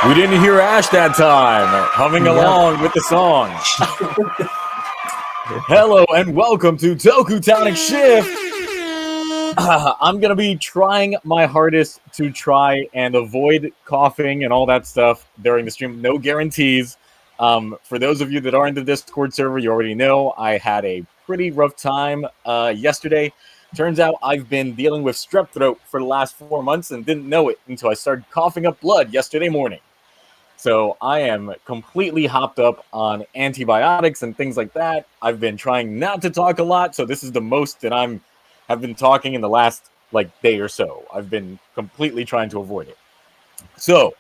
We didn't hear Ash that time, humming along with the song. Hello and welcome to TokuTonic Shift. I'm going to be trying my hardest to try and avoid coughing and all that stuff during the stream. No guarantees. For those of you that are in the Discord server, you already know I had a pretty rough time yesterday. Turns out I've been dealing with strep throat for the last 4 months and didn't know it until I started coughing up blood yesterday morning. So I am completely hopped up on antibiotics and things like that. I've been trying not to talk a lot, so this is the most that have been talking in the last day or so. I've been completely trying to avoid it. So,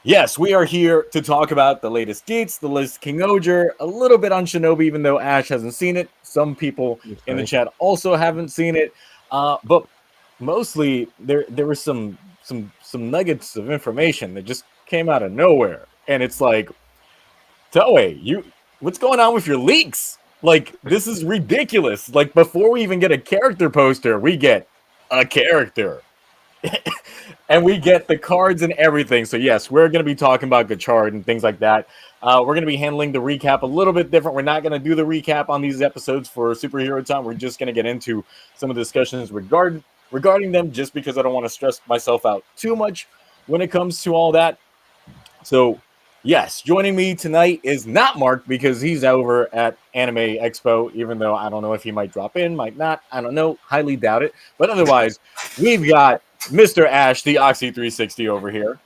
yes, we are here to talk about the latest Geats, the latest King-Ohger, a little bit on Shinobi, even though Ash hasn't seen it. Some people in the chat also haven't seen it, but mostly there were some nuggets of information that just came out of nowhere, and it's like, Toei, what's going on with your leaks? This is ridiculous. Before we even get a character poster, we get a character. And we get the cards and everything. So yes, we're going to be talking about Gotchard and things like that. We're going to be handling the recap a little bit different. We're not going to do the recap on these episodes for Superhero Time. We're just going to get into some of the discussions regarding them, just because I don't want to stress myself out too much when it comes to all that. So yes, joining me tonight is not Mark, because he's over at Anime Expo, even though I don't know if he might drop in, might not. I don't know. Highly doubt it. But otherwise, we've got Mr. Ash, the Oxy 360 over here.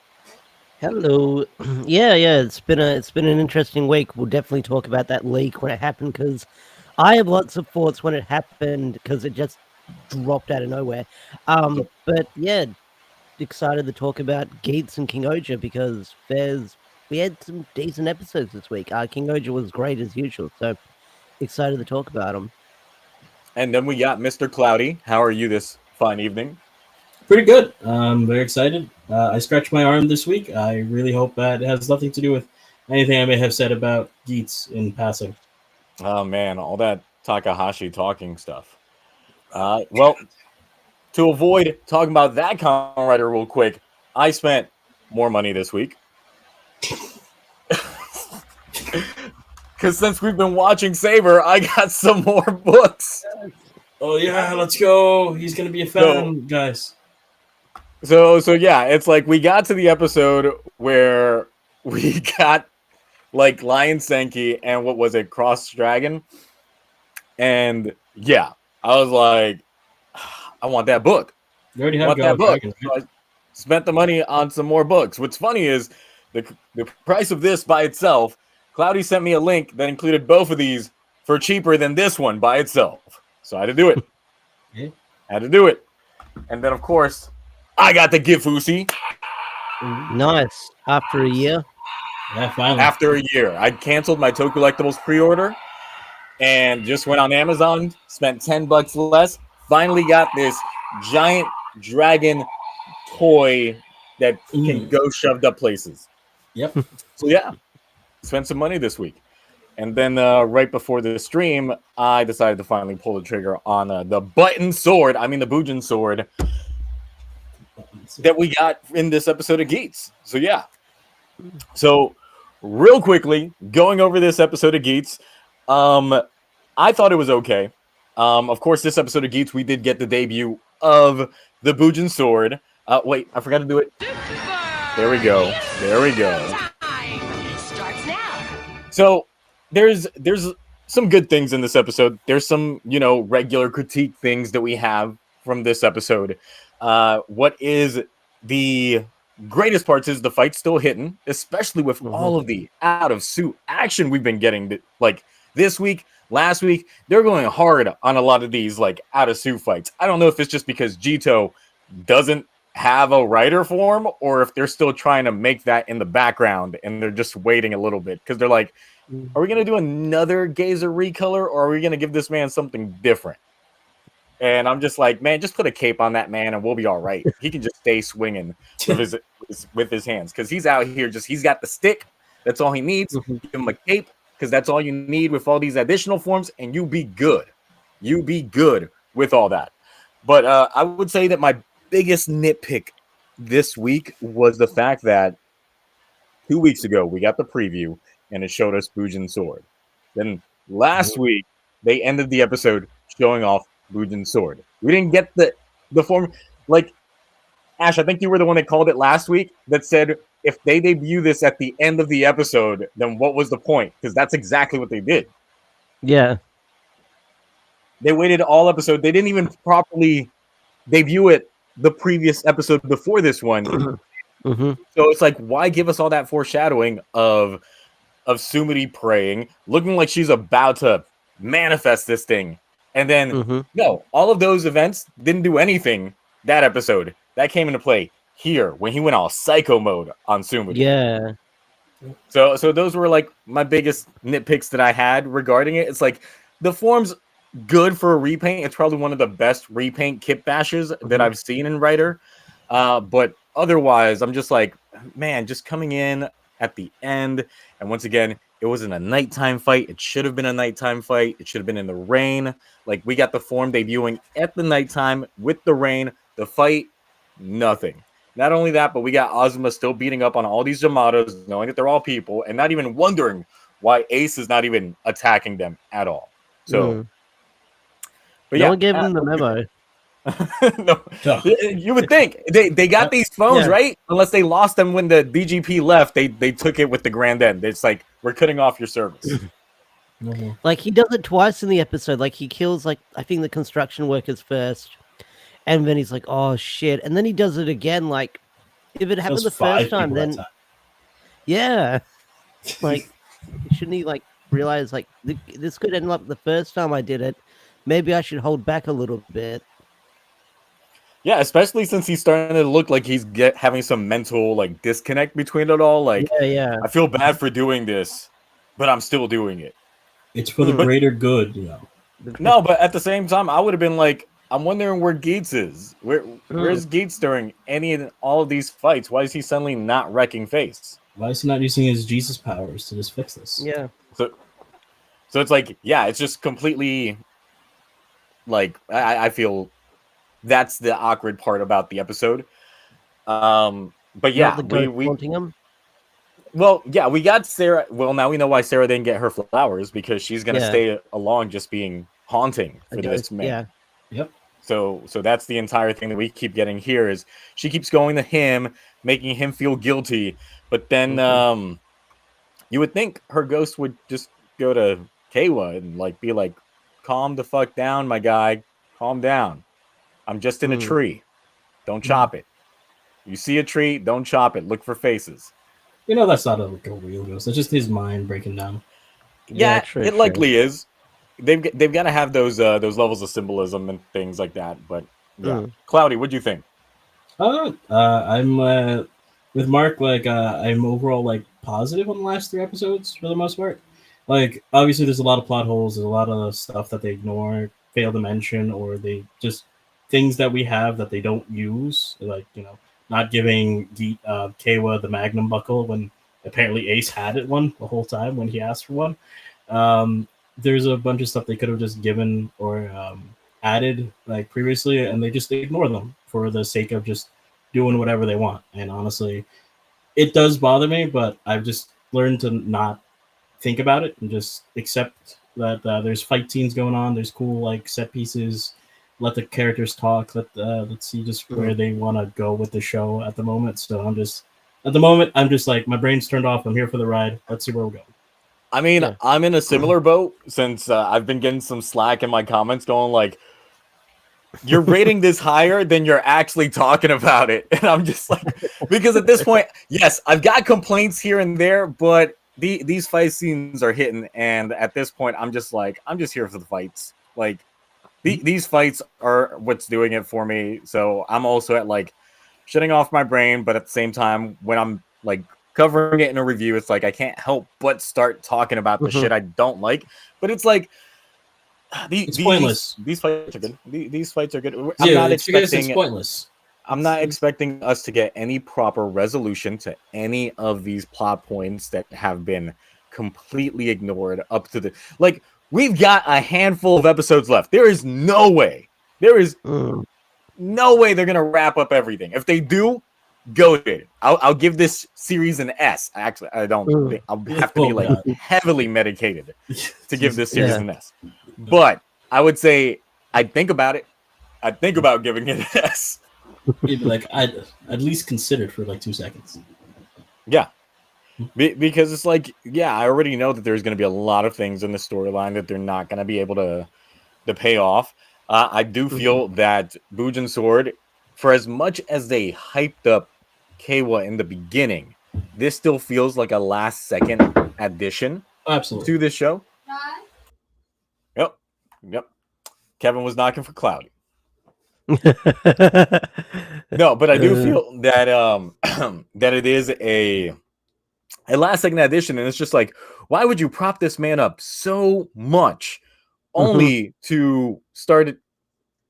Hello. Yeah. It's been an interesting week. We'll definitely talk about that leak when it happened, because I have lots of thoughts when it happened, because it just dropped out of nowhere. But yeah, excited to talk about Geats and King-Ohger, because we had some decent episodes this week. King-Ohger was great as usual, so excited to talk about them. And then we got Mr. Cloudy. How are you this fine evening? Pretty good. I'm very excited. I scratched my arm this week. I really hope that it has nothing to do with anything I may have said about Geats in passing. Oh man, all that Takahashi talking stuff. Well, to avoid talking about that Kamen Rider real quick, I spent more money this week. Because since we've been watching Saber, I got some more books. Oh yeah, let's go. He's going to be a fan, guys. So yeah, it's like we got to the episode where we got Lion Senki and what was it, Cross Dragon? And yeah, I was like, I want that book. You already have that book. So I spent the money on some more books. What's funny is the price of this by itself, Cloudy sent me a link that included both of these for cheaper than this one by itself. So I had to do it. And then, of course, I got the Gifusi. Nice. After a year? Yeah, finally. After a year. I canceled my TokuCollectibles pre-order and just went on Amazon, spent $10 less. Finally got this giant dragon toy that can go shoved up places. Yep. So yeah, spent some money this week. And then right before the stream, I decided to finally pull the trigger on the button sword. I mean the Bujin sword that we got in this episode of Geats. So yeah. So real quickly, going over this episode of Geats, I thought it was okay. Of course, this episode of Geats, we did get the debut of the Bujin sword. Wait, I forgot to do it. There we go. So there's some good things in this episode. There's some, regular critique things that we have from this episode. What is the greatest parts is the fight's still hitting, especially with all of the out of suit action we've been getting. This week, last week, they're going hard on a lot of these out of suit fights. I don't know if it's just because Jito doesn't have a rider form, or if they're still trying to make that in the background and they're just waiting a little bit, because they're like, are we going to do another Gazer recolor, or are we going to give this man something different? And I'm just like, man, just put a cape on that man and we'll be all right. He can just stay swinging with his hands, because he's out here he's got the stick. That's all he needs. Give him a cape, because that's all you need with all these additional forms, and you be good. You be good with all that. But I would say that my biggest nitpick this week was the fact that 2 weeks ago, we got the preview, and it showed us Bujin's sword. Then last week, they ended the episode showing off Bujin's sword. We didn't get the form. Like, Ash, I think you were the one that called it last week that said if they debut this at the end of the episode, then what was the point? Because that's exactly what they did. Yeah. They waited all episode. They didn't even properly debut it the previous episode before this one. Mm-hmm. So it's like, why give us all that foreshadowing of Sumidi praying, looking like she's about to manifest this thing, and then no, all of those events didn't do anything that episode. That came into play here when he went all psycho mode on Sumidi. Yeah. So those were like my biggest nitpicks that I had regarding it. It's like the form's good for a repaint. It's probably one of the best repaint kit bashes that I've seen in Rider. But otherwise, I'm just like, man, just coming in at the end. And once again, it wasn't a nighttime fight. It should have been a nighttime fight. It should have been in the rain. Like, we got the form debuting at the nighttime with the rain. The fight, nothing. Not only that, but we got Azuma still beating up on all these Yamatos, knowing that they're all people, and not even wondering why Ace is not even attacking them at all. So, but no yeah, one gave him the memo. no, you would think they got these phones, right? Unless they lost them when the BGP left, they took it with the Grand End. It's like, we're cutting off your service. Like, he does it twice in the episode. Like, he kills, like, I think the construction workers first, and then he's like, oh shit, and then he does it again. Like, if it happened the first time, then yeah, like, shouldn't he like realize like this could end up the first time I did it? Maybe I should hold back a little bit. Yeah, especially since he's starting to look like he's having some mental like disconnect between it all. Like, yeah. I feel bad for doing this, but I'm still doing it. It's for the greater good, you know. No, but at the same time, I would have been like, I'm wondering where Geats is. Where's Geats during any and all of these fights? Why is he suddenly not wrecking face? Why is he not using his Jesus powers to just fix this? Yeah. So it's like, yeah, it's just completely like I feel that's the awkward part about the episode. But yeah, we haunting him. Well, yeah, we got Sarah. Well, now we know why Sarah didn't get her flowers, because she's gonna stay along just being haunting for this man. Yeah. Yep. So that's the entire thing that we keep getting here is she keeps going to him, making him feel guilty, but then you would think her ghost would just go to Keiwa and like be like, calm the fuck down, my guy. Calm down. I'm just in a tree. Don't chop it. You see a tree, don't chop it. Look for faces. You know that's not a real ghost. It's just his mind breaking down. Yeah, it likely is. They've got to have those levels of symbolism and things like that. But yeah, Cloudy, what do you think? I'm with Mark. Like, I'm overall like positive on the last 3 episodes for the most part. Like, obviously, there's a lot of plot holes. There's a lot of stuff that they ignore, fail to mention, or they just things that we have that they don't use. Like, you know, not giving Keiwa the Magnum buckle when apparently Ace had it one the whole time when he asked for one. There's a bunch of stuff they could have just given or added like previously, and they just ignore them for the sake of just doing whatever they want. And honestly, it does bother me, but I've just learned to not think about it and just accept that there's fight scenes going on. There's cool like set pieces. Let the characters talk. Let's see just where they want to go with the show at the moment. So I'm just like, my brain's turned off. I'm here for the ride. Let's see where we're going. I mean, I'm in a similar boat since I've been getting some slack in my comments going like, you're rating this higher than you're actually talking about it. And I'm just like, because at this point, yes, I've got complaints here and there, but these fight scenes are hitting. And at this point, I'm just like, I'm just here for the fights. Like, these fights are what's doing it for me. So I'm also at like shutting off my brain. But at the same time, when I'm like covering it in a review, it's like I can't help but start talking about the shit I don't like. But it's like it's pointless. These fights are good. These fights are good. It's pointless. I'm not expecting us to get any proper resolution to any of these plot points that have been completely ignored up to the like. We've got a handful of episodes left. There is no way. No way they're gonna wrap up everything. If they do, goated. I'll give this series an S. Actually, I don't think I'll have to be Oh, like God. heavily medicated to give this series Yeah. an S. But I would say I'd think about it. I'd think about giving it an S. You'd be like, I'd at least consider it for like 2 seconds. Yeah. Because it's like, yeah, I already know that there's going to be a lot of things in the storyline that they're not going to be able to pay off. I do feel that Bujin Sword, for as much as they hyped up Keiwa in the beginning, this still feels like a last second addition Absolutely. to this show. Yep. Kevin was knocking for Cloudy. No, but I do feel that that it is a last second addition, and it's just like, why would you prop this man up so much only to start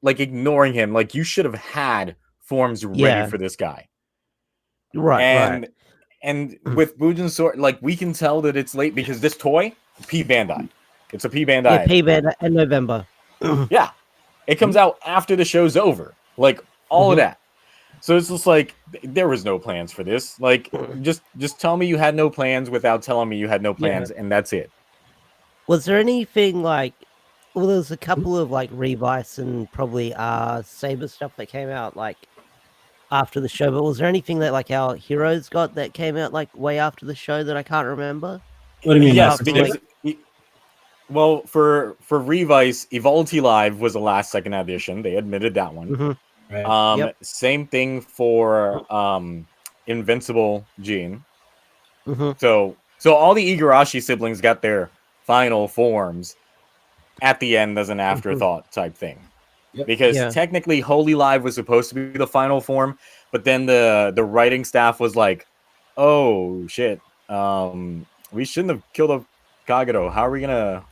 like ignoring him? Like, you should have had forms ready for this guy. Right. And with Bujin Sword, like, we can tell that it's late because this toy, P Bandai. It's a P Bandai. Yeah, P Bandai in November. Yeah. It comes out after the show's over. Like, all of that. So it's just like, there was no plans for this. Like, just tell me you had no plans without telling me you had no plans, and that's it. Was there anything like, well, there was a couple of like Revice and probably Saber stuff that came out like after the show, but was there anything that like our heroes got that came out like way after the show that I can't remember? What do you mean? Yes, after, because well, for Revice, Evolti Live was a last second addition. They admitted that one. Right. Same thing for Invincible Gene. So all the Igarashi siblings got their final forms at the end as an afterthought type thing. Because technically Holy Live was supposed to be the final form, but then the writing staff was like, oh shit, we shouldn't have killed a Kagero. How are we gonna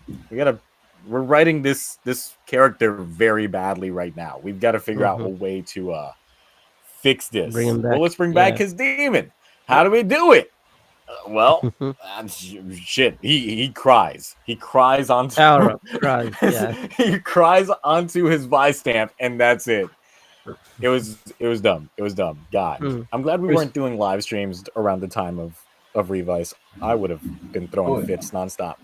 we're writing this character very badly right now. We've got to figure out a way to fix this. Bring him back. Well, let's bring back his demon. How do we do it? Well, shit. He cries. He cries onto Power up. Cries. Yeah. he cries onto his buy stamp, and that's it. It was dumb. It was dumb. God, I'm glad we weren't doing live streams around the time of Revice. I would have been throwing fits nonstop.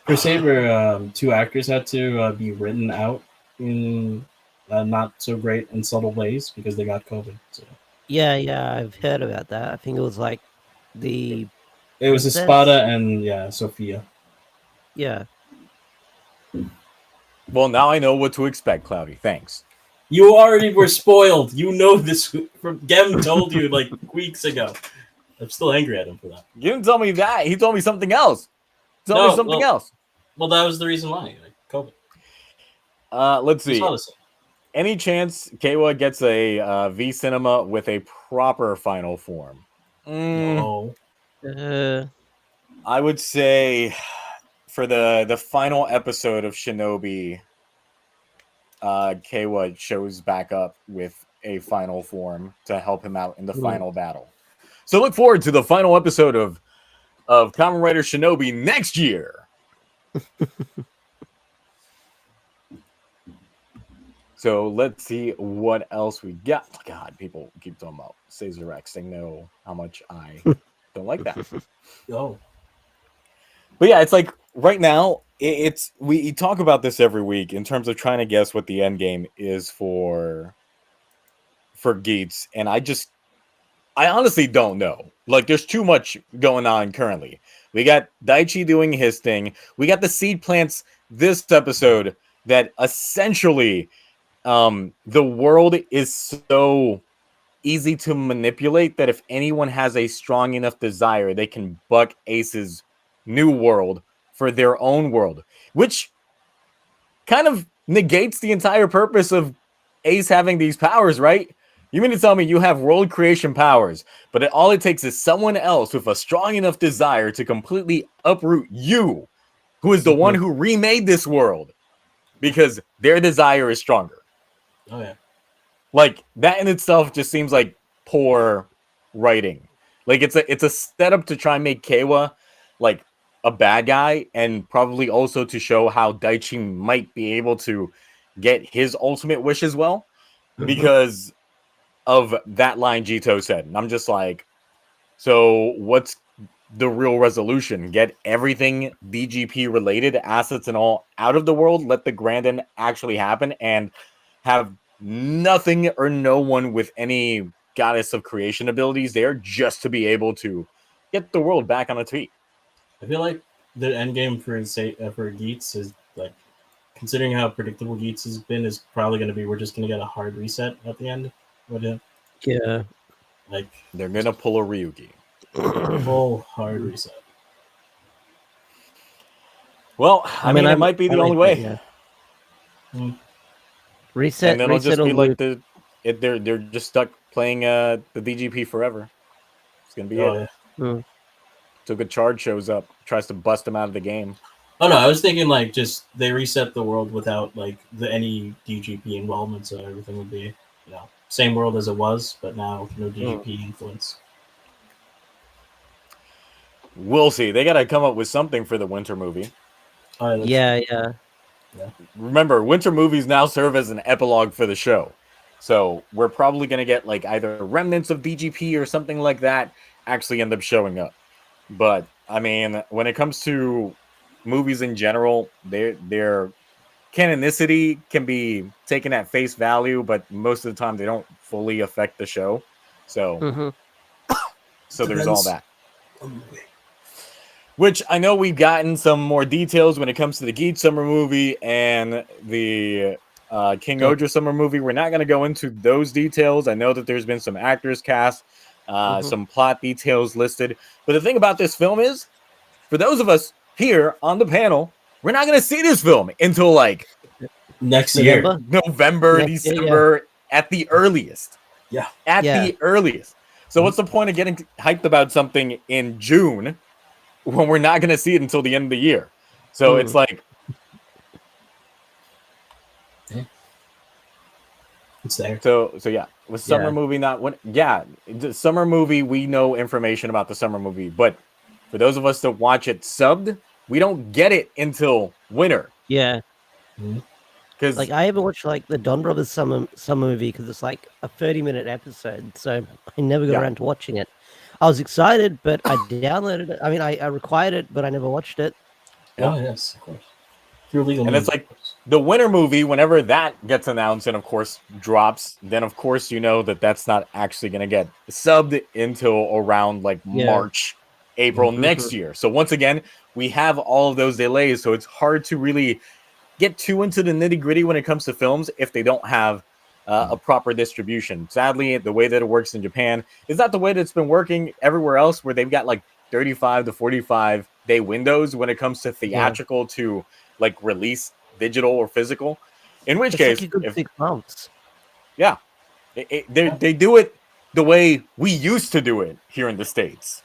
For Saber, 2 actors had to be written out in not so great and subtle ways because they got COVID. So. Yeah, I've heard about that. I think it was like it was Espada and Sophia. Yeah. Well, now I know what to expect, Cloudy. Thanks. You already were spoiled. You know this from Gem told you like weeks ago. I'm still angry at him for that. You didn't tell me that. He told me something else. Tell me something else. Well, that was the reason why. Like, COVID. Let's see. Any chance Keiwa gets a V Cinema with a proper final form? No. I would say for the final episode of Shinobi, Keiwa shows back up with a final form to help him out in the final battle. So look forward to the final episode of Kamen Rider Shinobi next year. So let's see what else we got. God, people keep talking about Caesar X. They know how much I don't like that. Oh. But yeah, it's like right now, we talk about this every week in terms of trying to guess what the end game is for Geats, and I honestly don't know. Like, there's too much going on currently. We got Daichi doing his thing. We got the seed plants this episode that essentially the world is so easy to manipulate that if anyone has a strong enough desire, they can buck Ace's new world for their own world, which kind of negates the entire purpose of Ace having these powers, right? You mean to tell me you have world creation powers, but all it takes is someone else with a strong enough desire to completely uproot you, who is the one who remade this world, because their desire is stronger. Oh, yeah. Like, that in itself just seems like poor writing. Like, it's a setup to try and make Keiwa, like, a bad guy, and probably also to show how Daichi might be able to get his ultimate wish as well. Because of that line Jito said. And I'm just like, so what's the real resolution? Get everything DGP related, assets and all, out of the world, let the grand end actually happen, and have nothing or no one with any goddess of creation abilities there just to be able to get the world back on its feet. I feel like the end game for Geats is like, considering how predictable Geats has been, is probably going to be we're just going to get a hard reset at the end. Yeah. Like They're gonna pull a Ryugi. full hard reset. Well, I mean, it might be the only way. Yeah. Mm. Reset. And then it'll just be loop. like they're just stuck playing the DGP forever. It's gonna be it. Yeah. So Gotchard shows up, tries to bust him out of the game. Oh no, I was thinking like just they reset the world without like any DGP involvement, so everything would be, you know, same world as it was, but now no DGP influence. We'll see. They gotta come up with something for the winter movie. Yeah. Remember, winter movies now serve as an epilogue for the show. So we're probably going to get like either remnants of DGP or something like that actually end up showing up. But I mean, when it comes to movies in general, their canonicity can be taken at face value, but most of the time they don't fully affect the show. So, so there's all that. Which I know we've gotten some more details when it comes to the Geats summer movie and the King-Ohger summer movie. We're not going to go into those details. I know that there's been some actors cast, some plot details listed. But the thing about this film is, for those of us here on the panel, we're not going to see this film until like next year, November, December, at the earliest. Yeah. At the earliest. So what's the point of getting hyped about something in June when we're not going to see it until the end of the year? So it's like, it's there. So yeah, with summer movie, the summer movie, we know information about the summer movie, but for those of us that watch it subbed, we don't get it until winter. Yeah. Because like I haven't watched like the Don Brothers summer movie because it's like a 30-minute episode, so I never got around to watching it. I was excited, but I downloaded it. I mean, I required it, but I never watched it. Oh yes, of course. Through legal and it's like the winter movie, whenever that gets announced and of course drops, then of course you know that that's not actually going to get subbed until around like March, April next year. So once again, we have all of those delays, so it's hard to really get too into the nitty-gritty when it comes to films if they don't have a proper distribution. Sadly, the way that it works in Japan is not the way that it's been working everywhere else, where they've got like 35 to 45 day windows when it comes to theatrical to like release digital or physical. In which case, like a good 6 months. Yeah, they do it the way we used to do it here in the States.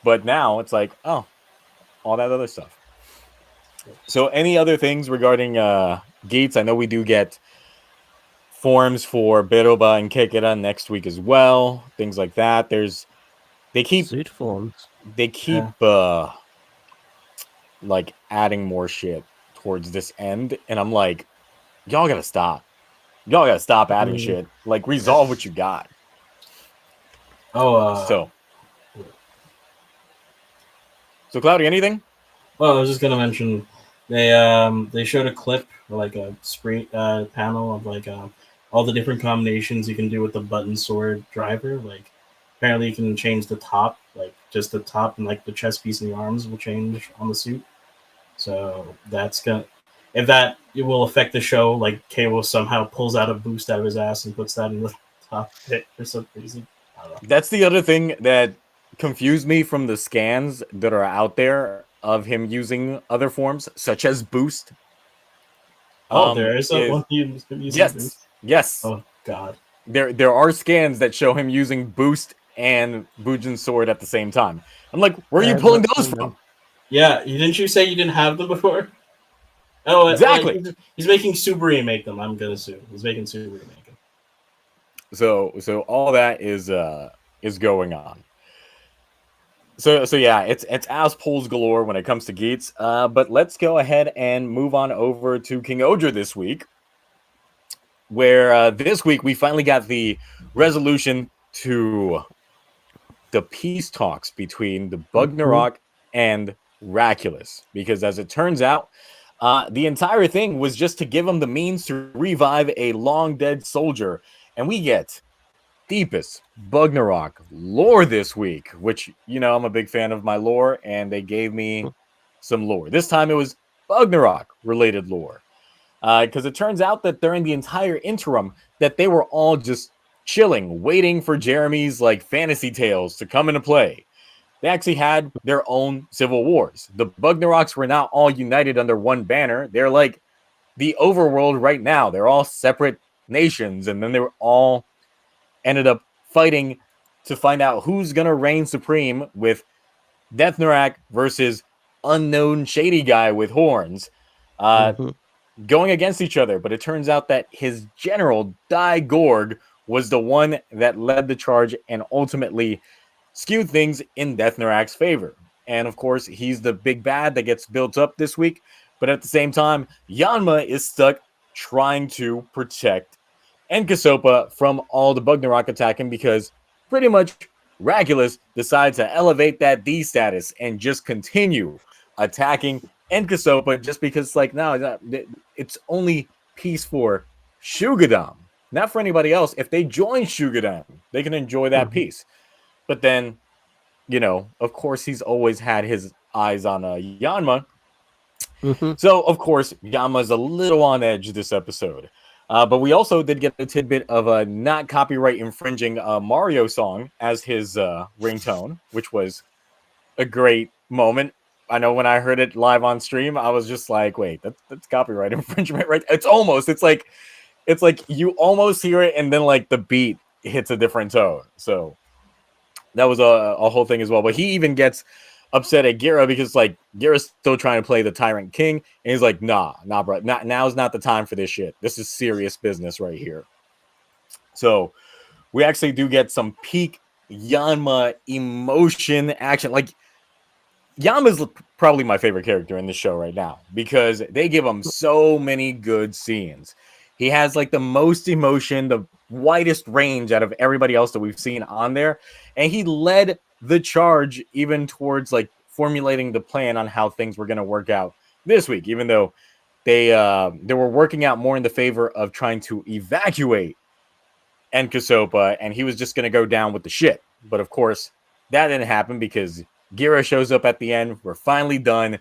But now it's like, oh, all that other stuff. So any other things regarding Geats? I know we do get forms for Beroba and Kekera next week as well. Things like that. They keep suit forms. They keep like adding more shit towards this end, and I'm like, y'all gotta stop. Y'all gotta stop adding shit. Like, resolve what you got. So Cloudy, anything? Well, I was just gonna mention they showed a clip, like a sprint panel of like all the different combinations you can do with the button sword driver. Like apparently you can change the top, like just the top, and like the chest piece and the arms will change on the suit. So that's gonna, if that it will affect the show, like K-Will somehow pulls out a boost out of his ass and puts that in the top pit for some reason. I don't know. That's the other thing that confused me from the scans that are out there of him using other forms, such as boost. There is one using boost? Yes. Oh god. There are scans that show him using boost and Bujin's sword at the same time. I'm like, where are you pulling those from? Yeah, didn't you say you didn't have them before? Oh, exactly. He's making Subari make them. I'm gonna assume he's making Subari make them. So all that is going on. So yeah, it's ass pulls galore when it comes to Geats. But let's go ahead and move on over to King-Ohger this week. where this week we finally got the resolution to the peace talks between the Bugnarok and Raculus. Because as it turns out, the entire thing was just to give him the means to revive a long dead soldier. And we get deepest Bugnarok lore this week, which, you know, I'm a big fan of my lore, and they gave me some lore. This time it was Bugnarok related lore. Because it turns out that during the entire interim that they were all just chilling, waiting for Jeremy's like fantasy tales to come into play. They actually had their own civil wars. The Bugnaroks were not all united under one banner. They're like the overworld right now. They're all separate nations, and then they were all ended up fighting to find out who's gonna reign supreme, with Deathnarak versus unknown shady guy with horns. Going against each other, but it turns out that his general, Dai Gorg, was the one that led the charge and ultimately skewed things in Deathnarak's favor. And of course, he's the big bad that gets built up this week, but at the same time, Yanma is stuck trying to protect Enkasopa from all the Bugnarok attacking, because pretty much Raculus decides to elevate that D status and just continue attacking Enkasopa, just because, like, no, it's only peace for Shugadam, not for anybody else. If they join Shugadam, they can enjoy that peace. But then, you know, of course, he's always had his eyes on Yanma. So, of course, Yanma's a little on edge this episode. But we also did get a tidbit of a not copyright infringing Mario song as his ringtone, which was a great moment. I know when I heard it live on stream, I was just like, wait, that's copyright infringement, right? It's like you almost hear it, and then like the beat hits a different tone. So that was a whole thing as well. But he even gets upset at Gira because like Gira's still trying to play the Tyrant King, and he's like, nah, bro, now's not the time for this shit. This is serious business right here. So we actually do get some peak Yanma emotion action. Like, Yama's probably my favorite character in the show right now, because they give him so many good scenes. He has like the most emotion, the widest range out of everybody else that we've seen on there. And he led the charge even towards like formulating the plan on how things were going to work out this week, even though they were working out more in the favor of trying to evacuate Enkasopa, and he was just going to go down with the shit. But of course, that didn't happen because Gira shows up at the end. We're finally done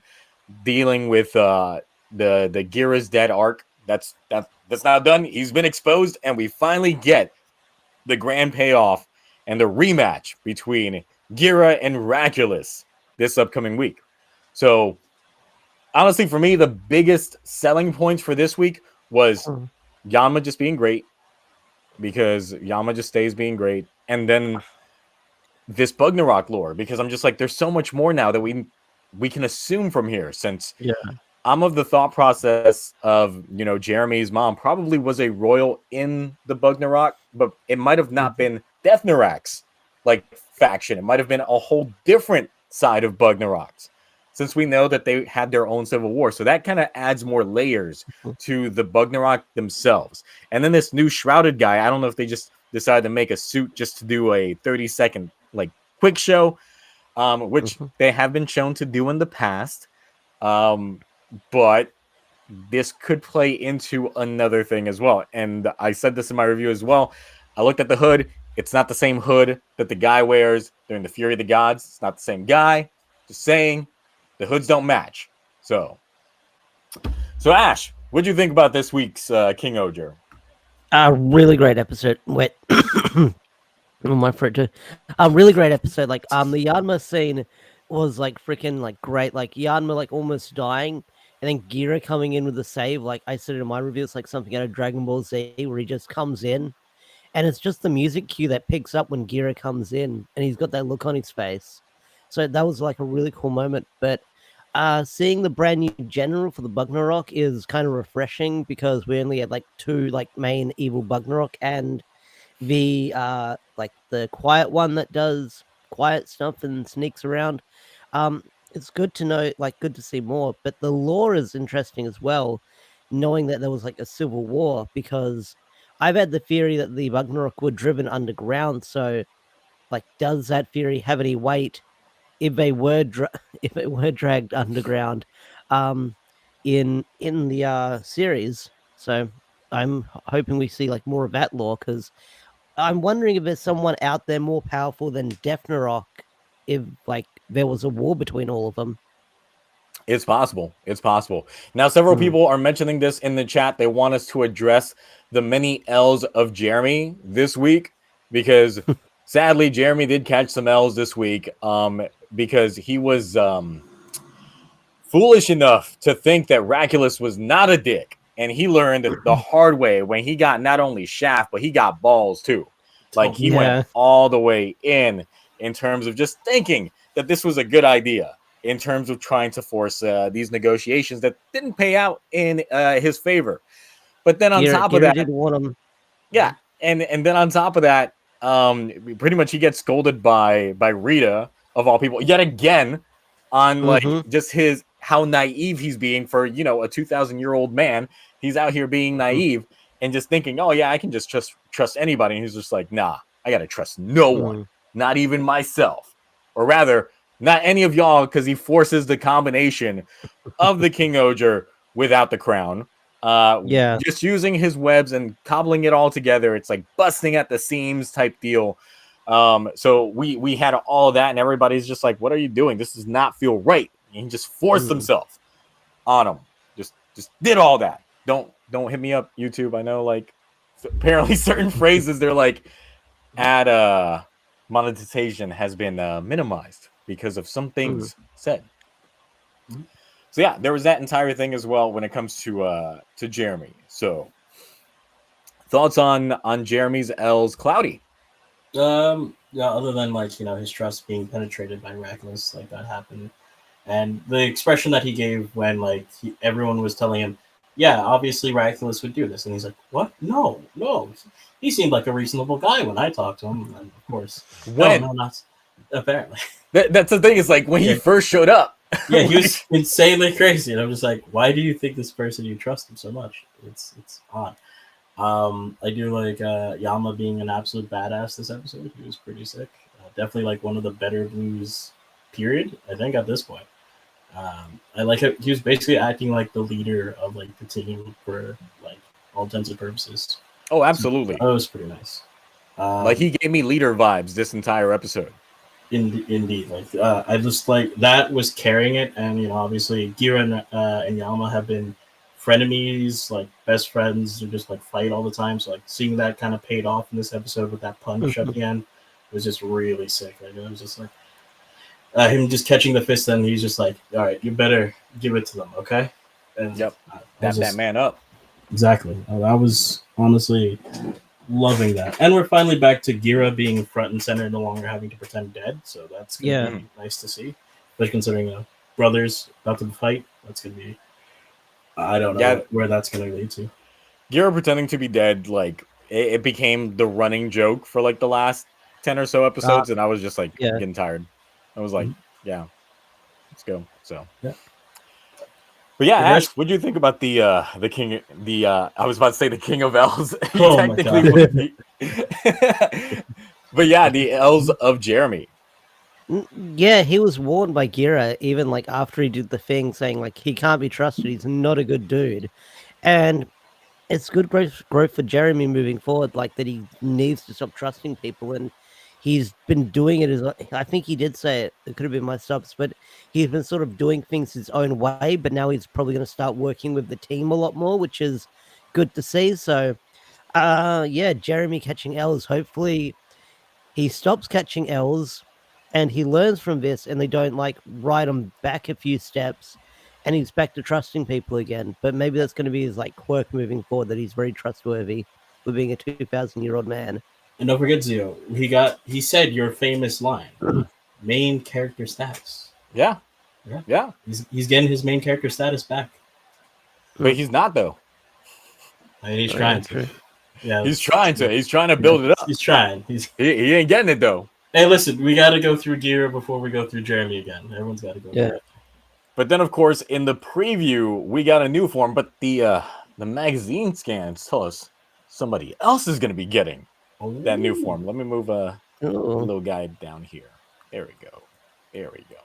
dealing with the Gira's dead arc. That's not done. He's been exposed, and we finally get the grand payoff and the rematch between Gira and Raculus this upcoming week. So, honestly, for me, the biggest selling points for this week was Yanma just being great, because Yanma just stays being great, and then this Bugnarok lore, because I'm just like, there's so much more now that we can assume from here, since I'm of the thought process of, you know, Jeremy's mom probably was a royal in the Bugnarok, but it might have not been Deathnarak's like faction. It might have been a whole different side of Bugnaroks, since we know that they had their own civil war. So that kind of adds more layers to the Bugnarok themselves. And then this new shrouded guy, I don't know if they just decided to make a suit just to do a 30-second like quick show, which they have been shown to do in the past. But this could play into another thing as well. And I said this in my review as well. I looked at the hood. It's not the same hood that the guy wears during the Fury of the Gods. It's not the same guy. Just saying, the hoods don't match. So Ash, what do you think about this week's King-Ohger? A really great episode. Wait. My throat too. Really great episode. Like, the Yanma scene was like freaking like great. Like Yanma like almost dying, and then Gira coming in with the save. Like I said in my review, it's like something out of Dragon Ball Z, where he just comes in, and it's just the music cue that picks up when Gira comes in, and he's got that look on his face. So that was like a really cool moment. But seeing the brand new general for the Bugnarok is kind of refreshing, because we only had like two like main evil Bugnarok, and the like the quiet one that does quiet stuff and sneaks around. It's good to know, like good to see more, but the lore is interesting as well, knowing that there was like a civil war, because I've had the theory that the Ragnarok were driven underground. So, like, does that theory have any weight if they were if they were dragged underground, in the series? So I'm hoping we see like more of that lore, because I'm wondering if there's someone out there more powerful than Defnarok, if like there was a war between all of them. It's possible. It's possible. Now, several people are mentioning this in the chat. They want us to address the many L's of Jeremy this week because sadly, Jeremy did catch some L's this week because he was foolish enough to think that Raculus was not a dick. And he learned the hard way when he got not only shaft, but he got balls too. Like he went all the way in terms of just thinking that this was a good idea, in terms of trying to force these negotiations that didn't pay out in his favor. But then on top of that, didn't want him. Yeah, and then on top of that, pretty much he gets scolded by Rita of all people yet again on like just how naive he's being for, you know, a 2,000-year-old man. He's out here being naive and just thinking, oh yeah, I can just trust anybody. And he's just like, nah, I gotta trust no one, not even myself, or rather, not any of y'all, because he forces the combination of the King-Ohger without the crown. Just using his webs and cobbling it all together. It's like busting at the seams type deal. So we had all of that, and everybody's just like, what are you doing? This does not feel right. And he just forced himself on him. Just did all that. Don't hit me up, YouTube. I know, like, apparently certain phrases, they're like, monetization has been minimized because of some things said. So yeah, there was that entire thing as well when it comes to Jeremy. So thoughts on Jeremy's L's, Cloudy? Yeah, other than like, you know, his trust being penetrated by Reckless, like that happened, and the expression that he gave when like everyone was telling him, yeah, obviously Reckless would do this, and he's like, what? No, he seemed like a reasonable guy when I talked to him, and of course, no, not apparently. That's the thing. Is like when he first showed up. Yeah, he was insanely crazy, and I'm just like, why do you think this person you trust him so much? It's odd. I do like Yama being an absolute badass this episode. He was pretty sick. Definitely like one of the better blues, period, I think, at this point. I like it. He was basically acting like the leader of like the team for like all intents and purposes. Oh, absolutely. So, that was pretty nice. Like he gave me leader vibes this entire episode. Indeed, like I just like that was carrying it, and you know, obviously Gira and Yama have been frenemies, like best friends, who just like fight all the time. So like seeing that kind of paid off in this episode with that punch at the end was just really sick. Like it was just like him just catching the fist, and he's just like, all right, you better give it to them, okay? And dap that man up. Exactly. I was honestly loving that, and we're finally back to Gira being front and center, no longer having to pretend dead. So that's gonna be nice to see, especially considering brothers about to fight. That's gonna be, I don't know where that's gonna lead to. Gira pretending to be dead, like it became the running joke for like the last 10 or so episodes, and I was just like getting tired. I was like, yeah, let's go. So but yeah, Ash, what do you think about the king? I was about to say the king of L's. Technically, but yeah, the L's of Jeremy. Yeah, he was warned by Gira even like after he did the thing, saying like he can't be trusted. He's not a good dude, and it's good growth for Jeremy moving forward. Like that, he needs to stop trusting people, and he's been doing it as I think he did say it. It could have been my subs, but he's been sort of doing things his own way. But now he's probably going to start working with the team a lot more, which is good to see. So, yeah, Jeremy catching L's. Hopefully, he stops catching L's, and he learns from this, and they don't like ride him back a few steps, and he's back to trusting people again. But maybe that's going to be his like quirk moving forward, that he's very trustworthy for being a 2,000-year-old man. And don't forget, Zio, he said your famous line, main character status. Yeah. He's getting his main character status back. But he's not, though. I mean, he's trying to. Yeah, he's trying to. He's trying to build it up. He's trying. He ain't getting it, though. Hey, listen, we got to go through Gira before we go through Jeremy again. Everyone's got to go through it. But then, of course, in the preview, we got a new form, but the magazine scans tell us somebody else is going to be getting that new Ooh. form. Let me move a Ooh. little guy down here. There we go. There we go.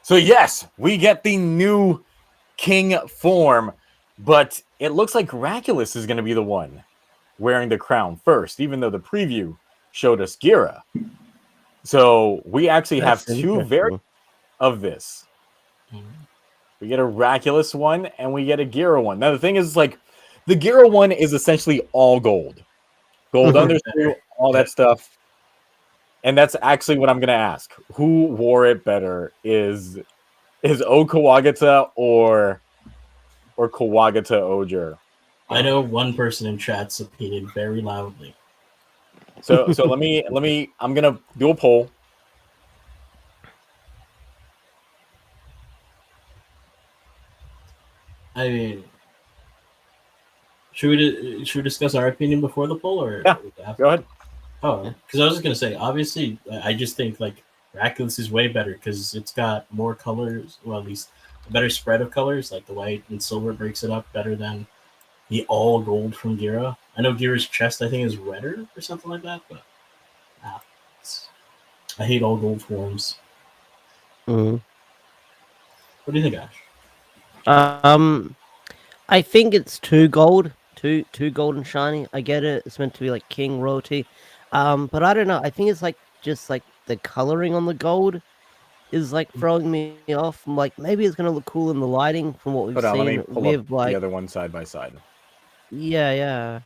So yes, we get the new King form, but it looks like Raculus is going to be the one wearing the crown first, even though the preview showed us Gira. So we actually have That's two variants of this. We get a Raculus one and we get a Gira one. Now the thing is, like, the Gira one is essentially all gold. Gold undershoe, all that stuff. And that's actually what I'm gonna ask. Who wore it better? Is O Kawagata or Kawagata Oger? I know one person in chat's opinion very loudly. So let me I'm gonna do a poll. I mean, should we discuss our opinion before the poll or Yeah, after? Go ahead. Oh, because I was just gonna say, obviously, I just think like Raculus is way better because it's got more colors. Well, at least a better spread of colors. Like the white and silver breaks it up better than the all gold from Gira. I know Gira's chest I think is redder or something like that, but I hate all gold forms. Mm. What do you think, Ash? I think it's too gold, too gold and shiny. I get it. It's meant to be like king royalty. But I don't know. I think it's like just like the coloring on the gold is like throwing me off. I'm like, maybe it's gonna look cool in the lighting from what we've Hold on, let me seen pull with up like the other one side by side. yeah.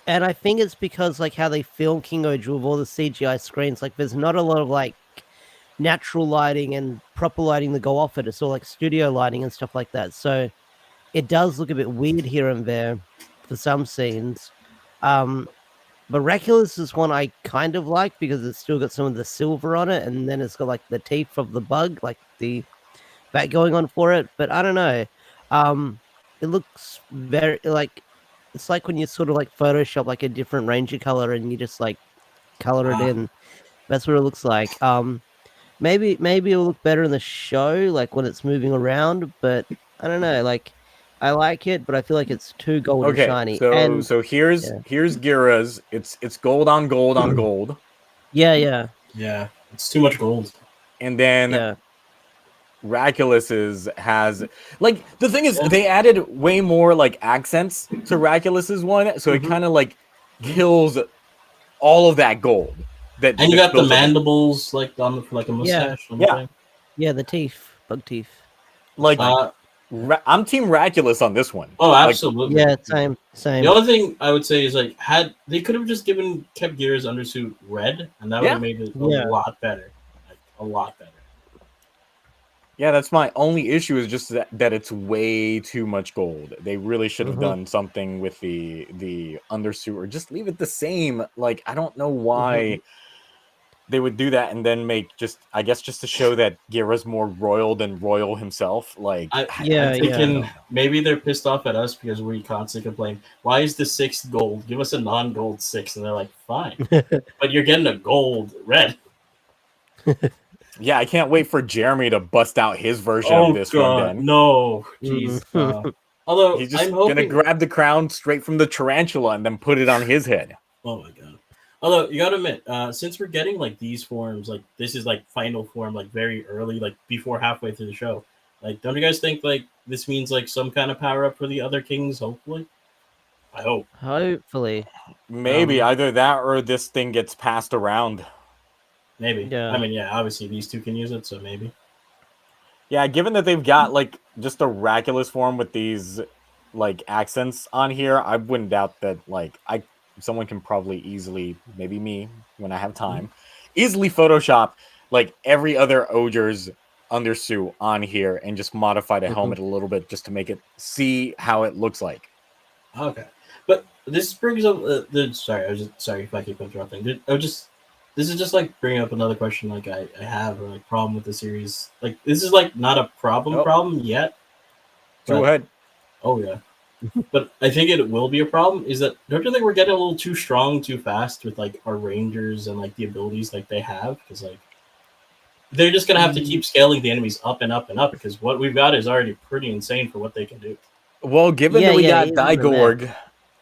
And I think it's because like how they film King-Ohger with all the CGI screens, like there's not a lot of like natural lighting and proper lighting to go off it. It's all like studio lighting and stuff like that. So it does look a bit weird here and there for some scenes. Miraculous is one I kind of like because it's still got some of the silver on it, and then it's got like the teeth of the bug, like that going on for it. But I don't know. It looks very like it's like when you sort of like Photoshop like a different ranger color and you just like color it in. That's what it looks like. Maybe it'll look better in the show, like when it's moving around. But I don't know. Like I like it, but I feel like it's too gold and Okay, shiny. so And here's Gira's. It's gold on gold on gold. yeah, Yeah, it's too much gold. And then yeah. Raculus's has, like, the thing is, Yeah. they added way more like accents to Raculus's one, so it kind of like kills all of that gold. That And you got the built up. mandibles like on the, for like a mustache. on the Yeah. thing. Yeah, the teeth, bug teeth. Like, Uh, I'm Team Raculus on this one. oh, Like, absolutely. Yeah, same. The only thing I would say is like had they could have just kept Gear's undersuit red, and that would have made it a lot better, like a lot better. Yeah, that's my only issue is just that it's way too much gold. They really should have done something with the undersuit or just leave it the same. Like, I don't know why they would do that and then make just, I guess, just to show that Gira's more royal than Royal himself. Like, I'm thinking maybe they're pissed off at us because we constantly complain, why is the 6th gold? Give us a non-gold 6. And they're like, fine. But you're getting a gold red. Yeah, I can't wait for Jeremy to bust out his version of this one then. No. Jeez. Although he's just I'm hoping... gonna grab the crown straight from the tarantula and then put it on his head. Oh my god. Although you gotta admit, since we're getting like these forms, like this is like final form, like very early, like before halfway through the show. Like, don't you guys think like this means like some kind of power up for the other kings? Hopefully, I hope. Hopefully, maybe either that or this thing gets passed around. Maybe. Yeah. I mean, yeah. Obviously, these two can use it, so maybe. Yeah, given that they've got like just a Raculus form with these like accents on here, I wouldn't doubt that like someone can probably easily, maybe me when I have time, easily Photoshop like every other Oger's undersuit on here and just modify the helmet a little bit just to make it see how it looks like. Okay, but this brings up sorry if I keep interrupting. This is just like bringing up another question like I have or like problem with the series. Like this is like not a problem yet. Go ahead. Oh yeah. But I think it will be a problem is that don't you think we're getting a little too strong too fast with like our rangers and like the abilities like they have? Because like they're just gonna have to keep scaling the enemies up and up and up because what we've got is already pretty insane for what they can do. Well, given that we got Digorg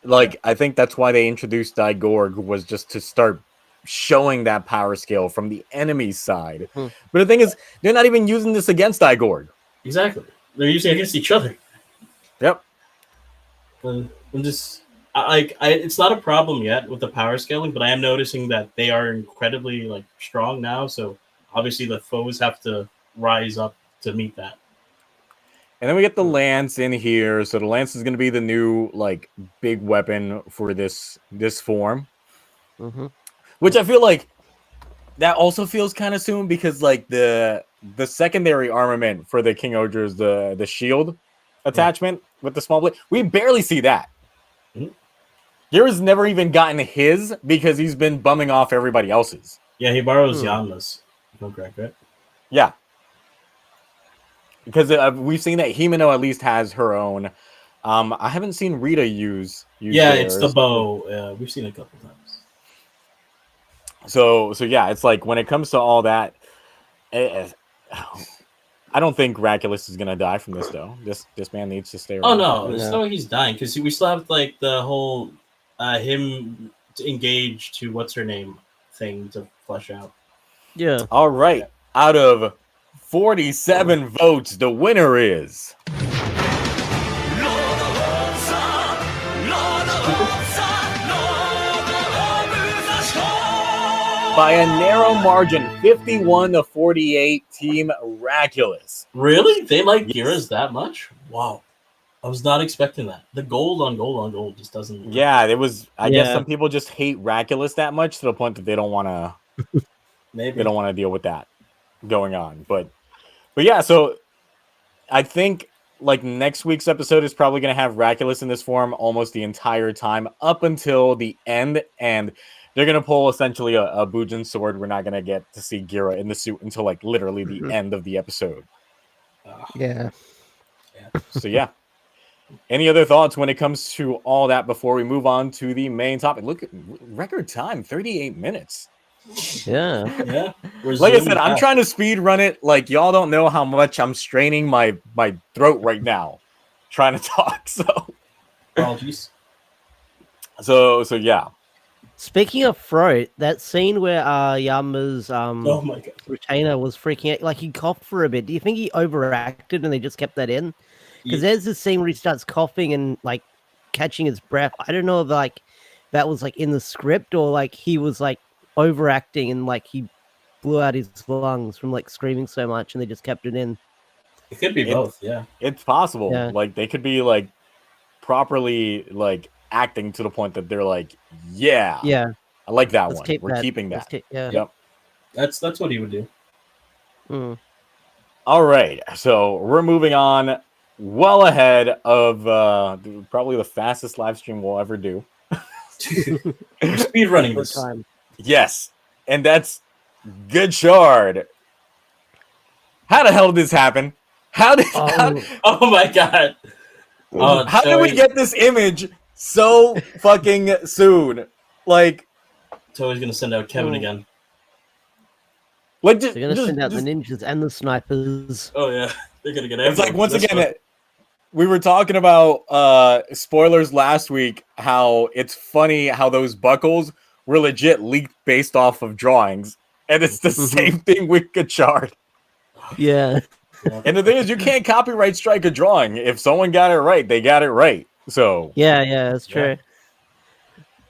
like I think that's why they introduced Digorg, was just to start showing that power scale from the enemy side. Hmm. But the thing is, they're not even using this against Digorg. Exactly. They're using it against each other. Yep. I'm just it's not a problem yet with the power scaling, but I am noticing that they are incredibly like strong now. So obviously the foes have to rise up to meet that. And then we get the lance in here. So the lance is going to be the new like big weapon for this form, which I feel like that also feels kind of soon, because like the secondary armament for the King-Ohger is the shield attachment with the small blade. We barely see that. Gira's never even gotten his because he's been bumming off everybody else's. Yeah, he borrows Yanma's. If I'm correct, right? Yeah. Because we've seen that Himeno at least has her own. I haven't seen Rita use yeah, theirs. it's the bow. We've seen it a couple times. So yeah, it's like when it comes to all that, I don't think Raculus is gonna die from this though. This man needs to stay around. Oh no, there's no way he's dying, because we still have like the whole him to engage to what's her name thing to flesh out. Yeah. All right. Out of 47 votes, the winner is by a narrow margin, 51-48, Team Raculus. Really? They like Gira's that much? Wow. I was not expecting that. The gold on gold just doesn't. Yeah, it was. I guess some people just hate Raculus that much to the point that they don't want to. Maybe they don't want to deal with that going on. But yeah. So I think like next week's episode is probably going to have Raculus in this form almost the entire time up until the end, and they're going to pull essentially a Bujin sword. We're not going to get to see Gira in the suit until like literally the end of the episode. Yeah. So yeah. Any other thoughts when it comes to all that before we move on to the main topic? Look at record time, 38 minutes. Yeah. Yeah. Like I said, I'm trying to speed run it. Like y'all don't know how much I'm straining my throat right now trying to talk. So apologies. So yeah. Speaking of throat, that scene where Yama's Oh my god, retainer was freaking out, like he coughed for a bit. Do you think he overacted and they just kept that in? Because there's this scene where he starts coughing and like catching his breath. I don't know if like that was like in the script or like he was like overacting and like he blew out his lungs from like screaming so much and they just kept it in. It could be both, yeah. It's possible. Yeah. Like they could be like properly like acting to the point that they're like, yeah, I like that one. We're keeping that. Yep. That's what he would do. All right, so we're moving on. Well ahead of probably the fastest live stream we'll ever do. Speed running this time. Yes, and that's Gotchard. How the hell did this happen? How did? Oh my god! How did we get this image so fucking soon? Like, Toei's gonna send out Kevin again. Like, they're gonna send out the ninjas and the snipers. Oh yeah, they're gonna get. It's like once again. We were talking about spoilers last week, how it's funny how those buckles were legit leaked based off of drawings. And it's the same thing with Gotchard. Yeah. And the thing is, you can't copyright strike a drawing. If someone got it right, they got it right. So yeah, that's true. Yeah.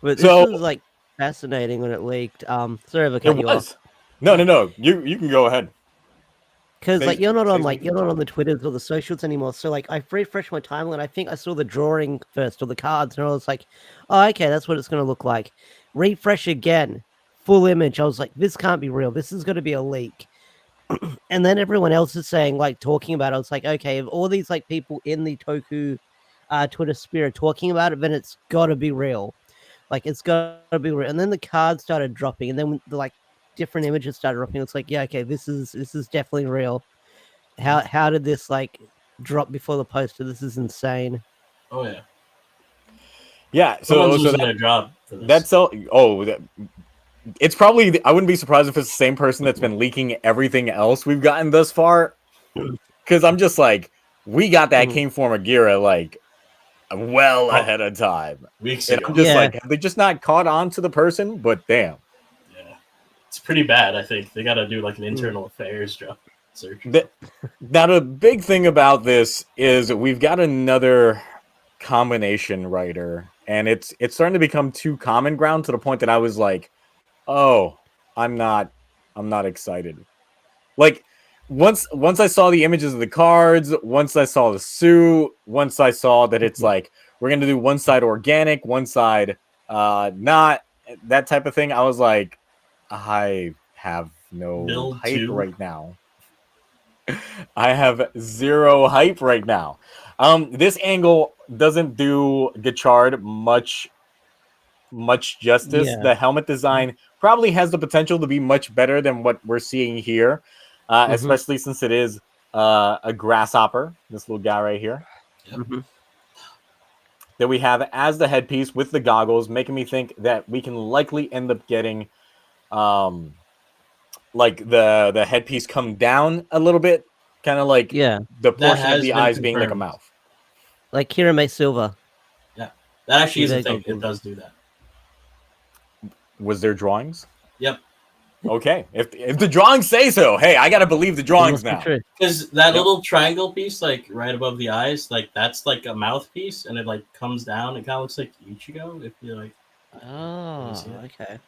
But this was like fascinating when it leaked. Sorry if I cut you off. No. You can go ahead. Because like you're not on the Twitters or the socials anymore. So like I refreshed my timeline. I think I saw the drawing first or the cards, and I was like, "Oh, okay, that's what it's going to look like." Refresh again, full image. I was like, "This can't be real. This is going to be a leak." And then everyone else is saying, like, talking about it. I was like, "Okay, if all these like people in the Toku Twitter sphere are talking about it, then it's got to be real. Like, it's got to be real." And then the cards started dropping, and then the different images started dropping. It's like, yeah, okay, this is definitely real. How did this like drop before the poster? This is insane. Oh yeah. Yeah, someone's losing their job for this. That's so. It's probably. I wouldn't be surprised if it's the same person that's been leaking everything else we've gotten thus far. Because I'm just like, we got that King form of Gira like well ahead of time. Weeks And ago. I'm just Yeah. like, have they just not caught on to the person? But damn. Yeah. It's pretty bad, I think. They gotta do like an internal affairs job search. Now, the big thing about this is we've got another combination writer, and it's starting to become too common ground to the point that I was like, oh, I'm not excited. Like once I saw the images of the cards, once I saw the suit, once I saw that it's like we're gonna do one side organic, one side not that type of thing, I was like, I have no Build hype 2. right now. I have zero hype right now. This angle doesn't do Gotchard much justice. Yeah. The helmet design probably has the potential to be much better than what we're seeing here, especially since it is a grasshopper, this little guy right here, that we have as the headpiece with the goggles, making me think that we can likely end up getting like the headpiece come down a little bit, kind of like Yeah. the That portion of has the been eyes being like a confirmed. mouth. Like Kirame Silva. Yeah. That actually is a With their thing. It goggles. does do that. Was there drawings? Yep. Okay, if the drawings say so, hey, I gotta believe the It drawings must be now. true. Because that Yep. little triangle piece, like right above the eyes, like that's like a mouthpiece, and it like comes down. It kind of looks like Ichigo. If you like, Oh, see it? okay.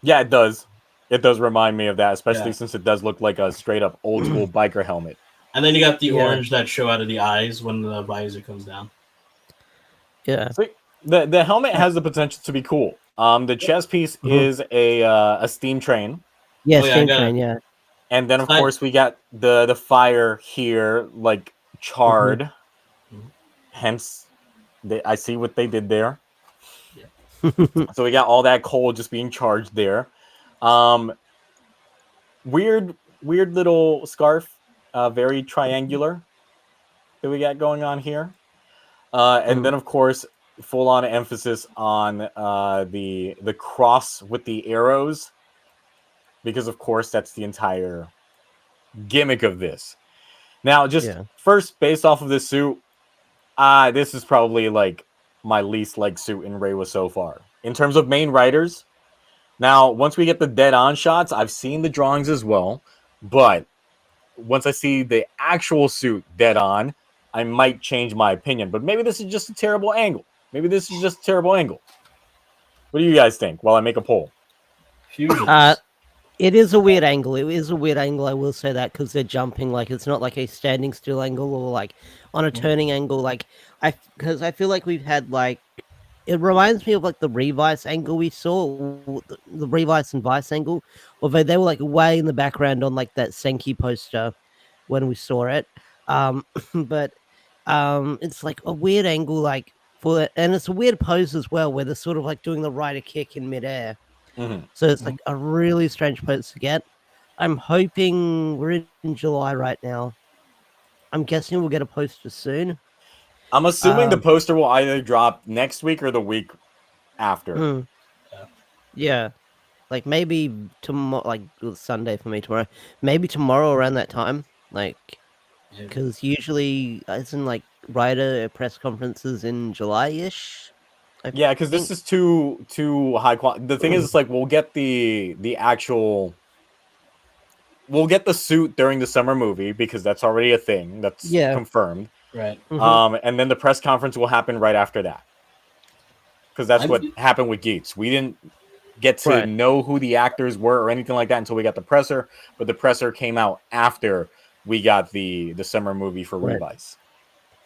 Yeah, it does. It does remind me of that, especially Yeah. since it does look like a straight up old school biker helmet. and then you got the Yeah. orange that show out of the eyes when the visor comes down. Yeah. So the helmet has the potential to be cool. The chest piece is a steam train, Yeah, Oh, yeah, I Steam got Train, it. yeah. and then of Hi. course we got the fire here, like charred. Hence, I see what they did there. So we got all that coal just being charged there. Weird little scarf, very triangular that we got going on here. And then of course, full on emphasis on the cross with the arrows, because of course that's the entire gimmick of this. Now, just first, based off of this suit, this is probably like my least liked suit in Reiwa so far in terms of main riders. Now, once we get the dead-on shots, I've seen the drawings as well, but once I see the actual suit dead-on, I might change my opinion. But maybe this is just a terrible angle. What do you guys think while I make a poll? Fusions. It is a weird angle. It is a weird angle, I will say that, because they're jumping. Like, it's not like a standing still angle or like on a turning angle. Like, because I feel like we've had like, it reminds me of like the Revice angle we saw, the Revice and Vice angle, although they were like way in the background on like that Senki poster when we saw it. But it's like a weird angle, like for it, and it's a weird pose as well, where they're sort of like doing the rider kick in midair. So it's like a really strange pose to get. I'm hoping we're in July right now. I'm guessing we'll get a poster soon. I'm assuming the poster will either drop next week or the week after. Yeah, like maybe tomorrow, like Sunday for me tomorrow. Maybe tomorrow around that time, like because usually isn't like writer press conferences in July-ish. Yeah, because this is too high quality. The thing is, it's like we'll get the actual. We'll get the suit during the summer movie because that's already a thing that's confirmed. Right. And then the press conference will happen right after that. Because that's what happened with Geats. We didn't get to know who the actors were or anything like that until we got the presser, but the presser came out after we got the summer movie for Revice.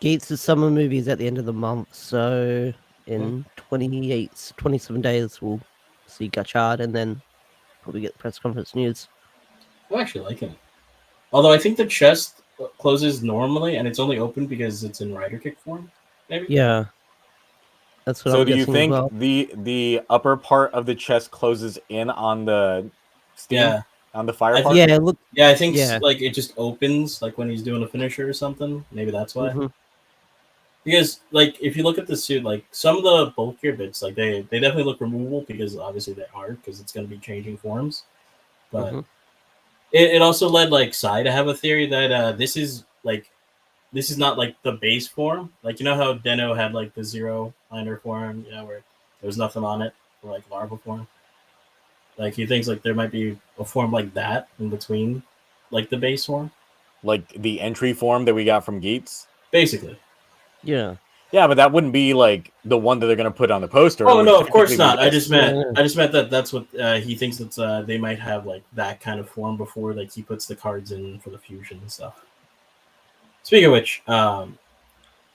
Geats' summer movie is at the end of the month, so in 27 days we'll see Gotchard and then probably get the press conference news. I'm actually liking it. Although I think the chest closes normally and it's only open because it's in rider kick form, maybe? Yeah. That's what So I'm do you guessing think as well. the upper part of the chest closes in on the steam, on the fire part? I think like it just opens like when he's doing a finisher or something. Maybe that's why. Because like if you look at the suit, like some of the bulkier bits, like they definitely look removable because obviously they are because it's going to be changing forms. But it also led like Sai to have a theory that this is like this is not like the base form. Like, you know how Deno had like the zero liner form, where there was nothing on it, or like larva form. Like, he thinks like there might be a form like that in between, like the base form, like the entry form that we got from Geats. basically. Yeah. Yeah, but that wouldn't be like the one that they're going to put on the poster. Oh It no, would of course technically not. be I this. just meant that that's what he thinks that they might have like that kind of form before like he puts the cards in for the fusion and stuff. Speaking of which,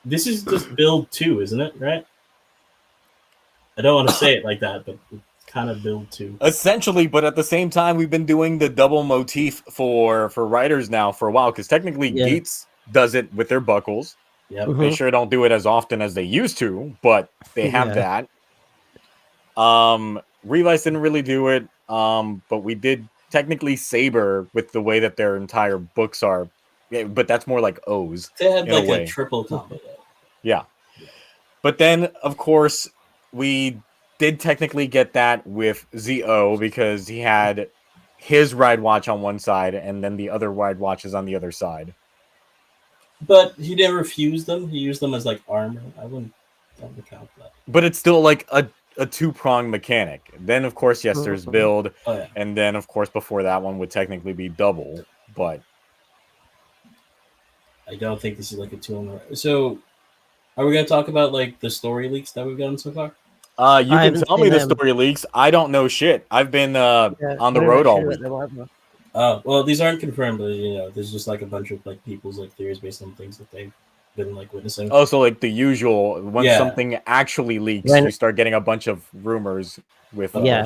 this is just build 2, isn't it? Right? I don't want to say it like that, but it's kind of build 2. Essentially, but at the same time, we've been doing the double motif for riders now for a while, because technically Yeah. Geats does it with their buckles. Yep. Mhm. They sure don't do it as often as they used to, but they have Yeah. that. Revice didn't really do it, but we did technically Saber with the way that their entire books are. Yeah, but that's more like O's. They had in like a way. triple combo though. Yeah. But then, of course, we did technically get that with ZO because he had his ride watch on one side and then the other ride watches on the other side. But he never fused them. He used them as like armor. I wouldn't count that. But it's still like a two-pronged mechanic. Then, of course, yes, there's build. Oh yeah. And then, of course, before that one would technically be double. But I don't think this is like a 2 on the. So, are we gonna talk about like the story leaks that we've gotten so far? you can tell me the story leaks. I don't know shit. I've been on the road all week. Well, these aren't confirmed, but there's just like a bunch of like people's like theories based on things that they've been like witnessing. Oh, so like the usual. Once something actually leaks, When- you start getting a bunch of rumors with. Yeah.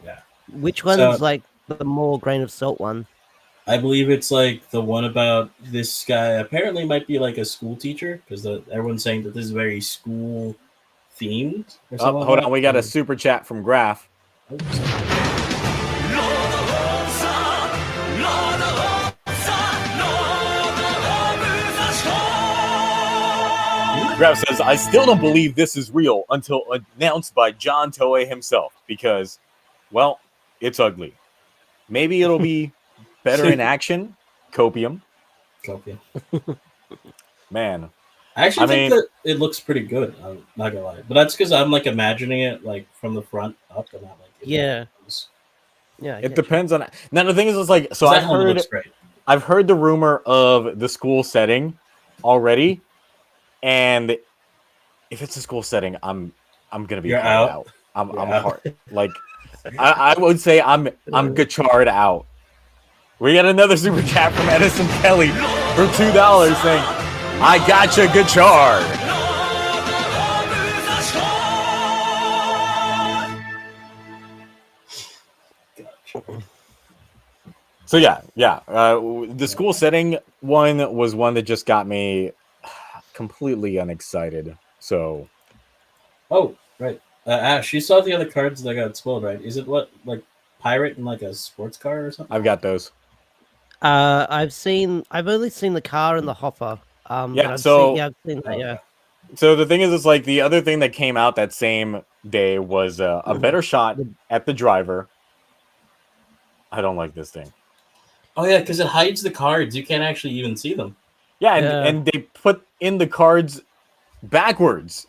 Yeah. Which one's like the more grain of salt one? I believe it's like the one about this guy. Apparently, might be like a school teacher because everyone's saying that this is very school themed. Or something Hold like on, we got a super chat from Graph. Graph says, I still don't believe this is real until announced by John Toei himself because, well, it's ugly. Maybe it'll be better in action. Copium. Man. I actually think that it looks pretty good. I'm not gonna lie, but that's because I'm like imagining it like from the front up and not like Yeah. Yeah, it depends on. Now the thing is, it's like so. I've heard the rumor of the school setting already, and if it's a school setting, I'm gonna be out. I'm hard. Like I would say I'm Gotchard out. We got another super chat from Edison Kelly for $2 saying, "I gotcha, Gotchard." So yeah. The school setting one was one that just got me completely unexcited. So, right. Ash, you saw the other cards that got spoiled, right? Is it what like pirate and like a sports car or something? I've got those. I've only seen the car and the hopper. I've seen that. Yeah. So the thing is, it's like the other thing that came out that same day was a better shot at the driver. I don't like this thing. Oh yeah, because it hides the cards. You can't actually even see them. Yeah, and they put in the cards backwards.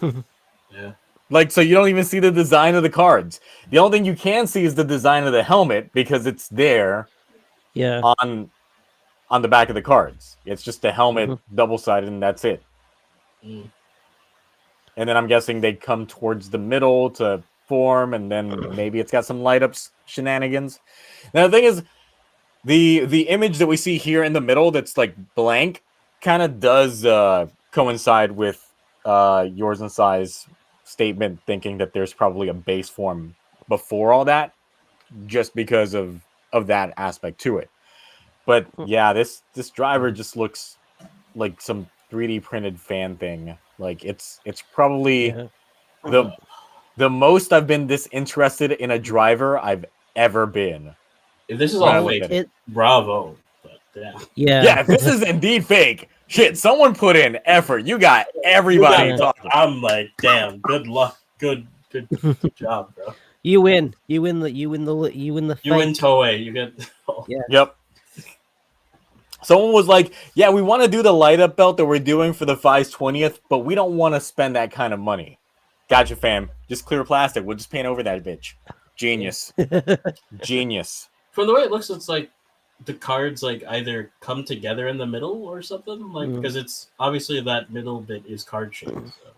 Yeah. Like, so you don't even see the design of the cards. The only thing you can see is the design of the helmet because it's there. Yeah. On the back of the cards. It's just the helmet double-sided and that's it. And then I'm guessing they come towards the middle to form, and then maybe it's got some light ups shenanigans. Now the thing is, the image that we see here in the middle that's like blank kind of does coincide with yours and Sai's statement, thinking that there's probably a base form before all that, just because of that aspect to it. But yeah, this driver just looks like some 3D printed fan thing. Like it's probably the most I've been this interested in a driver I've ever been. If this is all fake, bravo. But yeah, if this is indeed fake, shit, someone put in effort. You got everybody talking. I'm like, damn, good luck, good job, bro. You win. You win the. You win Toei. You get. Yep. Someone was like, yeah, we want to do the light up belt that we're doing for the Fi's 20th, but we don't want to spend that kind of money. Gotcha, fam. Just clear plastic. We'll just paint over that bitch. Genius. Genius. From the way it looks, it's like the cards like either come together in the middle or something, like because it's obviously that middle bit is card shaped. So.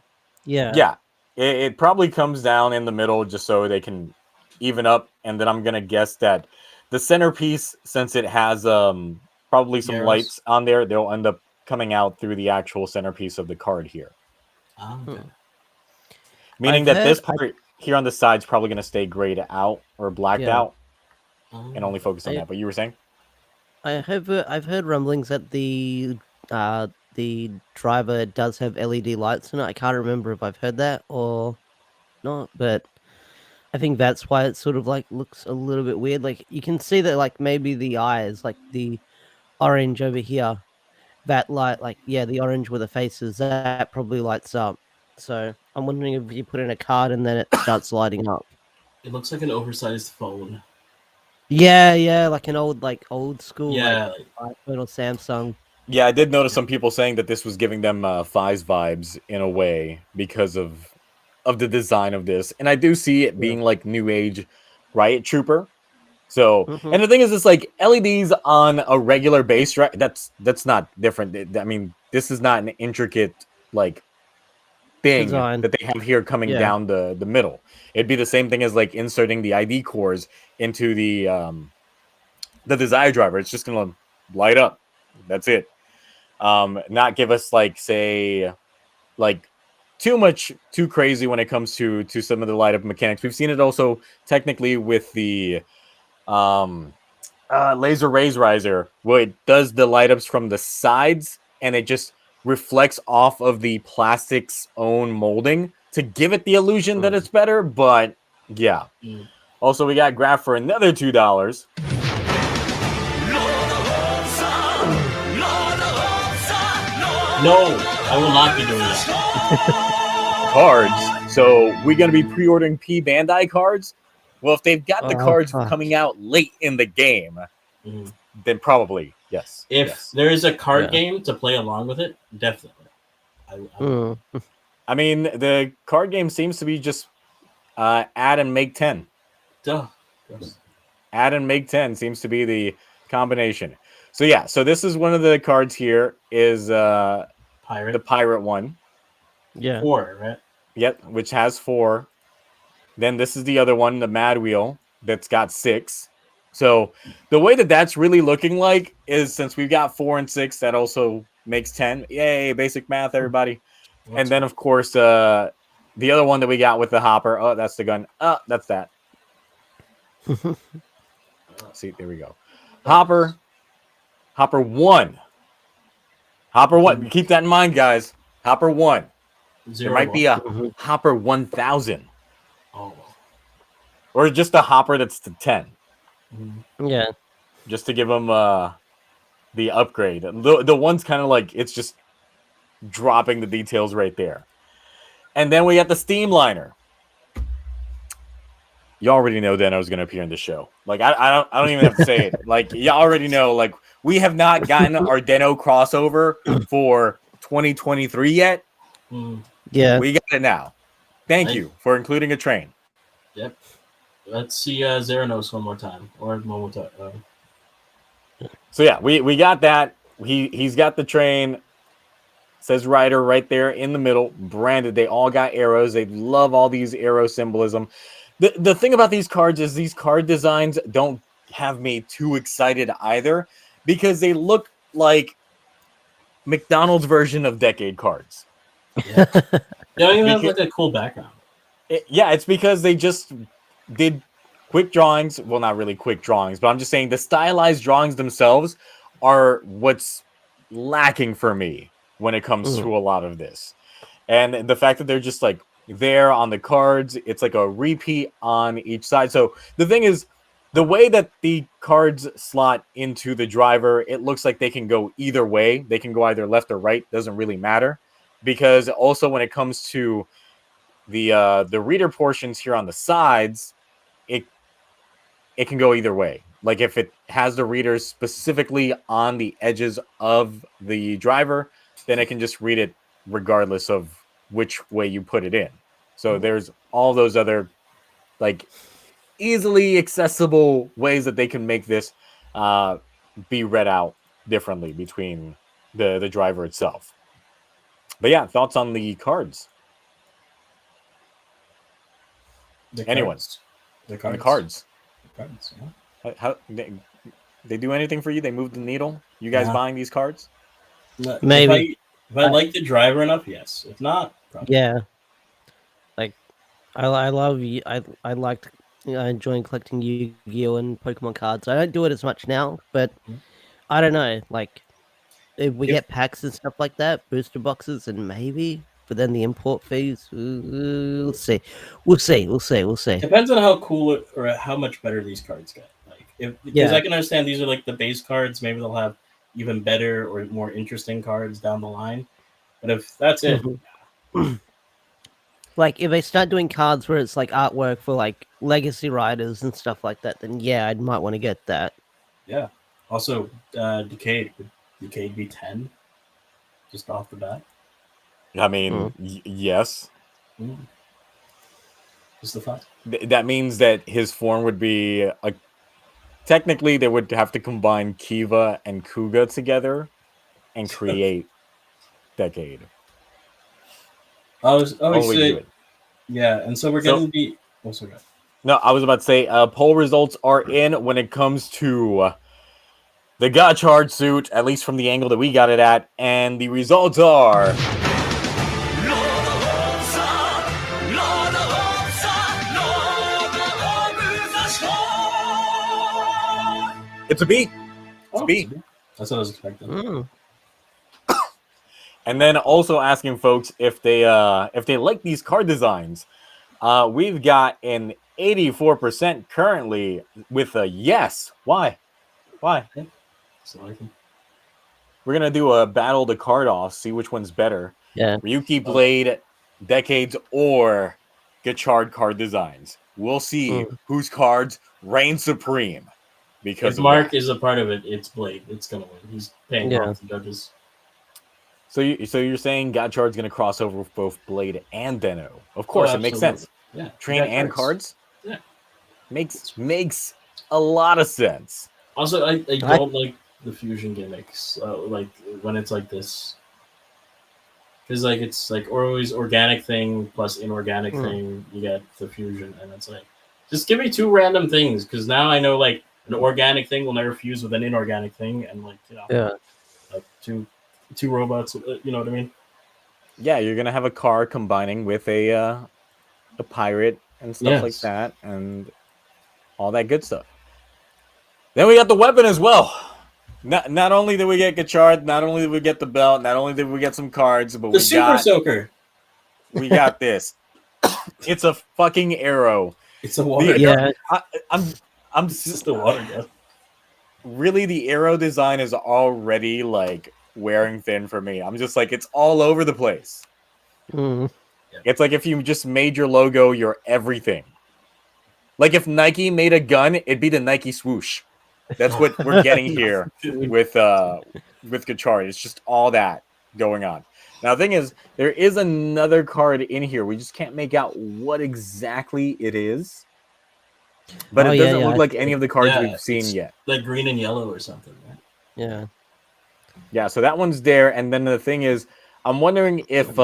Yeah. Yeah. It probably comes down in the middle just so they can even up, and then I'm gonna guess that the centerpiece, since it has probably some lights on there, they'll end up coming out through the actual centerpiece of the card here. Okay. Meaning that this part here on the side is probably going to stay grayed out or blacked out and only focus on that. But you were saying? I've heard rumblings that the driver does have LED lights in it. I can't remember if I've heard that or not, but I think that's why it sort of like looks a little bit weird. Like you can see that like maybe the eyes, like the orange over here, that light, like the orange with the faces, that probably lights up. So I'm wondering if you put in a card and then it starts lighting up. It looks like an oversized phone. Yeah, like an old school, like iPhone or Samsung. Yeah, I did notice some people saying that this was giving them Fi's vibes in a way because of the design of this, and I do see it being like new age Riot Trooper. So, and the thing is, it's like LEDs on a regular base. Right? That's not different. I mean, this is not an intricate like thing design that they have here coming down the middle. It'd be the same thing as like inserting the ID cores into the Desire driver. It's just gonna light up. That's it. Not give us like say like too crazy when it comes to some of the light up mechanics. We've seen it also technically with the laser raise riser, where it does the light ups from the sides and it just reflects off of the plastic's own molding to give it the illusion that it's better. But yeah. Also, we got Graph for another $2. No, I will not be doing that. Cards. So we're gonna be pre-ordering P Bandai cards. Well, if they've got the cards coming out late in the game, then probably yes. If there is a card game to play along with it, definitely. I mean, the card game seems to be just add and make 10. Duh. Add and make 10 seems to be the combination. So yeah, so this is one of the cards here is the pirate one. Yeah. 4, right? Yep, which has 4. Then this is the other one, the Mad Wheel, that's got 6. So the way that that's really looking like is since we've got 4 and 6, that also makes 10. Yay, basic math, everybody. And then, of course, the other one that we got with the hopper. Oh, that's the gun. Oh, that's that. See, there we go. Hopper 1. Hopper 1. Keep that in mind, guys. Hopper 1. There might be a Hopper 1000. Oh. Or just a Hopper that's the 10. Yeah. Just to give them the upgrade. The one's kind of like, it's just dropping the details right there. And then we got the Steamliner. You already know Deno's going to appear in the show. Like, I don't even have to say it. Like, you already know, like, we have not gotten our Deno crossover for 2023 yet. Yeah. We got it now. Thank you for including a train. Yep. Let's see Zeranos one more time. Or one more time. So, yeah, we got that. He's got the train. Says Rider right there in the middle. Branded. They all got arrows. They love all these arrow symbolism. The thing about these cards is these card designs don't have me too excited either because they look like McDonald's version of Decade cards. Yeah. They don't even have like a cool background. It's because they just did quick drawings. Well, not really quick drawings, but I'm just saying the stylized drawings themselves are what's lacking for me when it comes to a lot of this. And the fact that they're just like there on the cards, it's like a repeat on each side. So the thing is, the way that the cards slot into the driver, it looks like they can go either way. They can go either left or right. Doesn't really matter. Because also when it comes to the reader portions here on the sides, it can go either way. like if it has the readers specifically on the edges of the driver, then it can just read it regardless of which way you put it in. So there's all those other like easily accessible ways that they can make this be read out differently between the driver itself. But yeah, thoughts on the cards? The Anyone? cards. The On cards. the cards. The cards. Yeah. How they do anything for you? They move the needle? You guys Nah. buying these cards? No, Maybe. If I like the driver enough, yes. If not, probably. Yeah. Like, I love I liked enjoying collecting Yu-Gi-Oh and Pokemon cards. I don't do it as much now, but I don't know. Like, if we get packs and stuff like that, booster boxes, and maybe, but then the import fees. We'll see. We'll see. Depends on how cool or how much better these cards get. Like, because I can understand these are like the base cards. Maybe they'll have even better or more interesting cards down the line. But if that's it, Like, if they start doing cards where it's like artwork for like legacy riders and stuff like that, then yeah, I might want to get that. yeah. Also, Decade. Would Decade be 10? Just off the bat? I mean, yes. Just the fun. That means that his form would be technically they would have to combine Kiva and Kuga together and create Decade. I was always Only do say, it. yeah, and so we're getting the. Oh, sorry. No, I was about to say poll results are in when it comes to the Gotchard suit, at least from the angle that we got it at, and the results are. It's a beat. It's a beat. That's what I was expecting. And then also asking folks if they like these card designs. We've got an 84% currently with a yes. Why? So I can... We're gonna do a battle the card off, see which one's better. Yeah. Ryuki Blade, Decades, or Gotchard card designs. We'll see whose cards reign supreme. Because if Mark is a part of it, it's Blade. It's gonna win. He's paying off the judges. So you're saying Gotchard's gonna cross over with both Blade and Deno? Of course, it makes sense. Yeah, Train and cards. Yeah, makes a lot of sense. Also, I don't like the fusion gimmicks. Like when it's like this, because like it's like always organic thing plus inorganic thing. You get the fusion, and it's like just give me two random things. Because now I know like an organic thing will never fuse with an inorganic thing, and like like two robots. You know what I mean? Yeah, you're gonna have a car combining with a pirate and stuff like that, and all that good stuff. Then we got the weapon as well. Not only did we get Gotchard, not only did we get the belt, not only did we get some cards, but the Super Soaker. We got this. It's a fucking arrow. It's a water gun. I'm just a water gun. Really, the arrow design is already like wearing thin for me. I'm just like, it's all over the place. It's like if you just made your logo your everything. Like if Nike made a gun, it'd be the Nike swoosh. That's what we're getting here with Gotchard. It's just all that going on. Now, the thing is, there is another card in here. We just can't make out what exactly it is. But it doesn't look like any of the cards we've seen yet. Like green and yellow or something, right? Yeah. Yeah, so that one's there. And then the thing is, I'm wondering if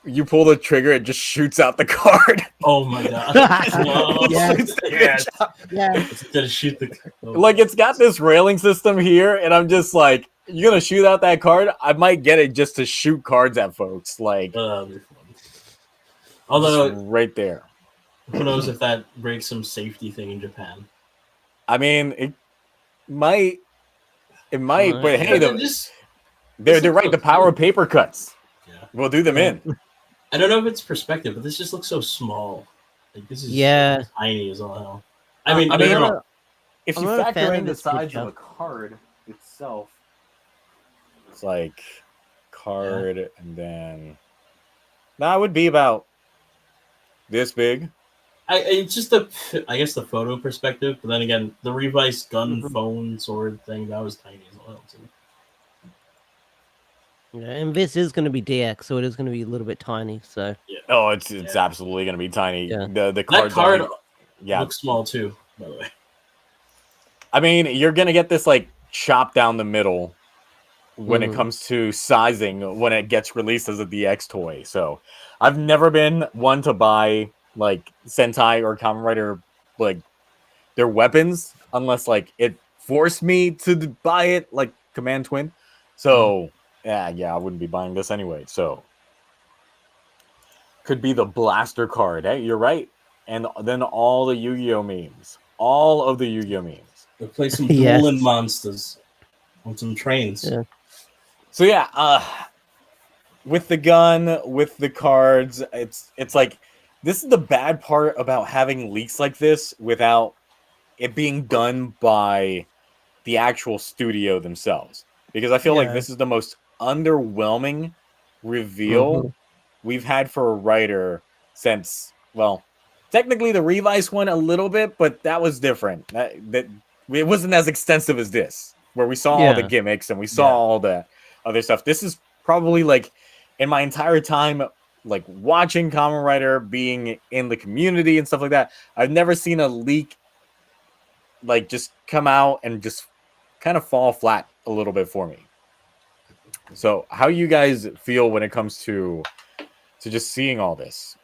you pull the trigger, it just shoots out the card. Oh my god! Yes. It's gonna shoot the. Like it's got this railing system here, and I'm just like, you're gonna shoot out that card? I might get it just to shoot cards at folks. Like, although right there, who knows if that breaks some safety thing in Japan? I mean, it might, but hey, they're right. The power of paper cuts. Yeah, we'll do them in. I don't know if it's perspective, but this just looks so small. Like this is tiny as all hell. I mean, if you factor in the size of a card itself, it's like card, and then that would be about this big. It's just I guess the photo perspective, but then again, the revised gun, phone, sword thing that was tiny as well too. Yeah, and this is going to be DX, so it is going to be a little bit tiny. So Yeah. Oh, it's absolutely going to be tiny. Yeah. The That cards card yeah. looks small too, by the way. I mean, you're going to get this like chop down the middle when it comes to sizing when it gets released as a DX toy. So I've never been one to buy like Sentai or Kamen Rider like their weapons unless like it forced me to buy it like Command Twin. So yeah, I wouldn't be buying this anyway. So could be the blaster card. Hey, you're right. And then all the Yu-Gi-Oh memes. All of the Yu-Gi-Oh memes. We'll play some Yes. dueling monsters on some trains. Yeah. So yeah, with the gun, with the cards, it's like this is the bad part about having leaks like this without it being done by the actual studio themselves. Because I feel like Yeah. this is the most underwhelming reveal we've had for a writer since, well, technically the Revice one a little bit, but that was different. That it wasn't as extensive as this, where we saw all the Yeah. gimmicks and we saw all the other stuff. This is probably like in my entire time like watching Kamen Rider, being in the community and stuff like that, I've never seen a leak like just come out and just kind of fall flat a little bit for me. So how you guys feel when it comes to just seeing all this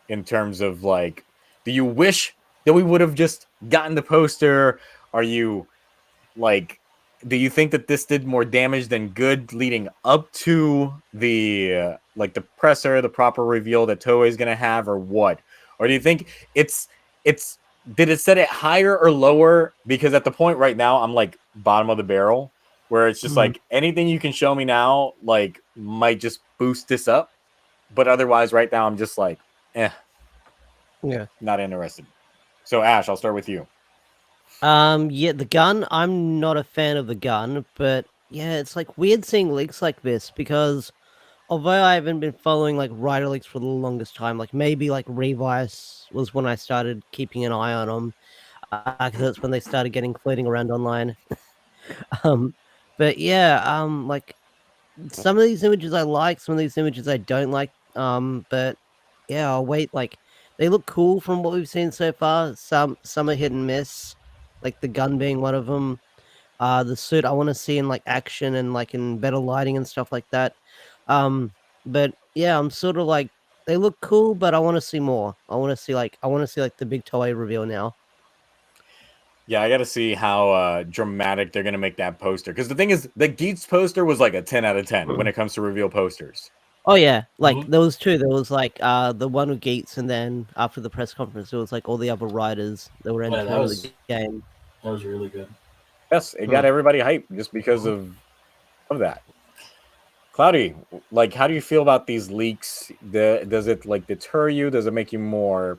in terms of like, do you wish that we would have just gotten the poster? Are you like, do you think that this did more damage than good leading up to the like the presser, the proper reveal that Toei is going to have, or what? Or do you think it's did it set it higher or lower? Because at the point right now, I'm like bottom of the barrel, where it's just like anything you can show me now, like might just boost this up. But otherwise, right now, I'm just like, yeah, not interested. So Ash, I'll start with you. Yeah, the gun. I'm not a fan of the gun, but yeah, it's like weird seeing leaks like this because although I haven't been following like Rider leaks for the longest time, like maybe like Revice was when I started keeping an eye on them, because that's when they started getting floating around online. But yeah, like some of these images I like, some of these images I don't like. But yeah, I'll wait. Like they look cool from what we've seen so far. Some are hit and miss, like the gun being one of them. The suit I want to see in like action and like in better lighting and stuff like that. But yeah, I'm sort of like they look cool, but I want to see more. I want to see like the big Toei reveal now. Yeah, I got to see how dramatic they're going to make that poster. Because the thing is, the Geats poster was like a 10 out of 10 when it comes to reveal posters. Oh yeah, like there was two. There was like the one with Geats, and then after the press conference, there was like all the other riders that were entering the game. That was really good. Yes, it got everybody hyped just because of that. Cloudy, like, how do you feel about these leaks? Does it like deter you? Does it make you more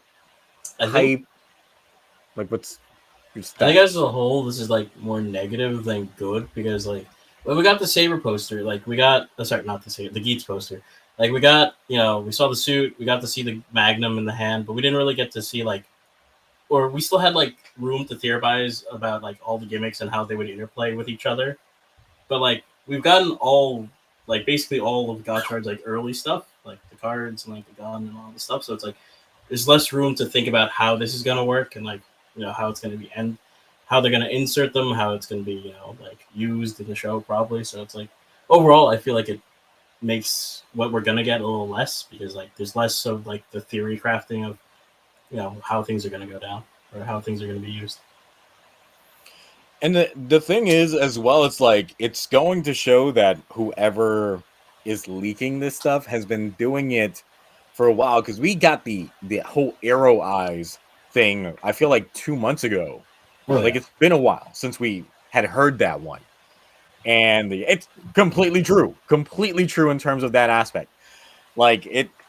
hype? Like, what's your I think as a whole, this is like more negative than good because like when we got the Saber poster, like we got sorry, not the Saber, the Geats poster. Like we got, we saw the suit, we got to see the Magnum in the hand, but we didn't really get to see like, or we still had like room to theorize about like all the gimmicks and how they would interplay with each other. But like we've gotten like basically all of Gotchard's like early stuff, like the cards and like the gun and all the stuff. So it's like there's less room to think about how this is gonna work and like how it's gonna be and how they're gonna insert them, how it's gonna be like used in the show probably. So it's like overall, I feel like it makes what we're gonna get a little less because like there's less of like the theory crafting of how things are gonna go down or how things are gonna be used. And the thing is, as well, it's like it's going to show that whoever is leaking this stuff has been doing it for a while because we got the whole Arrow Eyes thing. I feel like 2 months ago. Like it's been a while since we had heard that one, and it's completely true in terms of that aspect. Like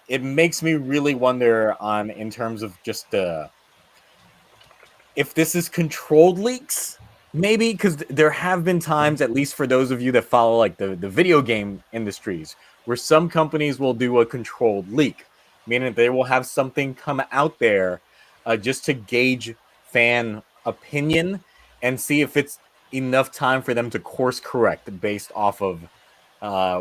it makes me really wonder on in terms of just if this is controlled leaks. Maybe because there have been times, at least for those of you that follow like the video game industries, where some companies will do a controlled leak, meaning they will have something come out there just to gauge fan opinion and see if it's enough time for them to course correct based off of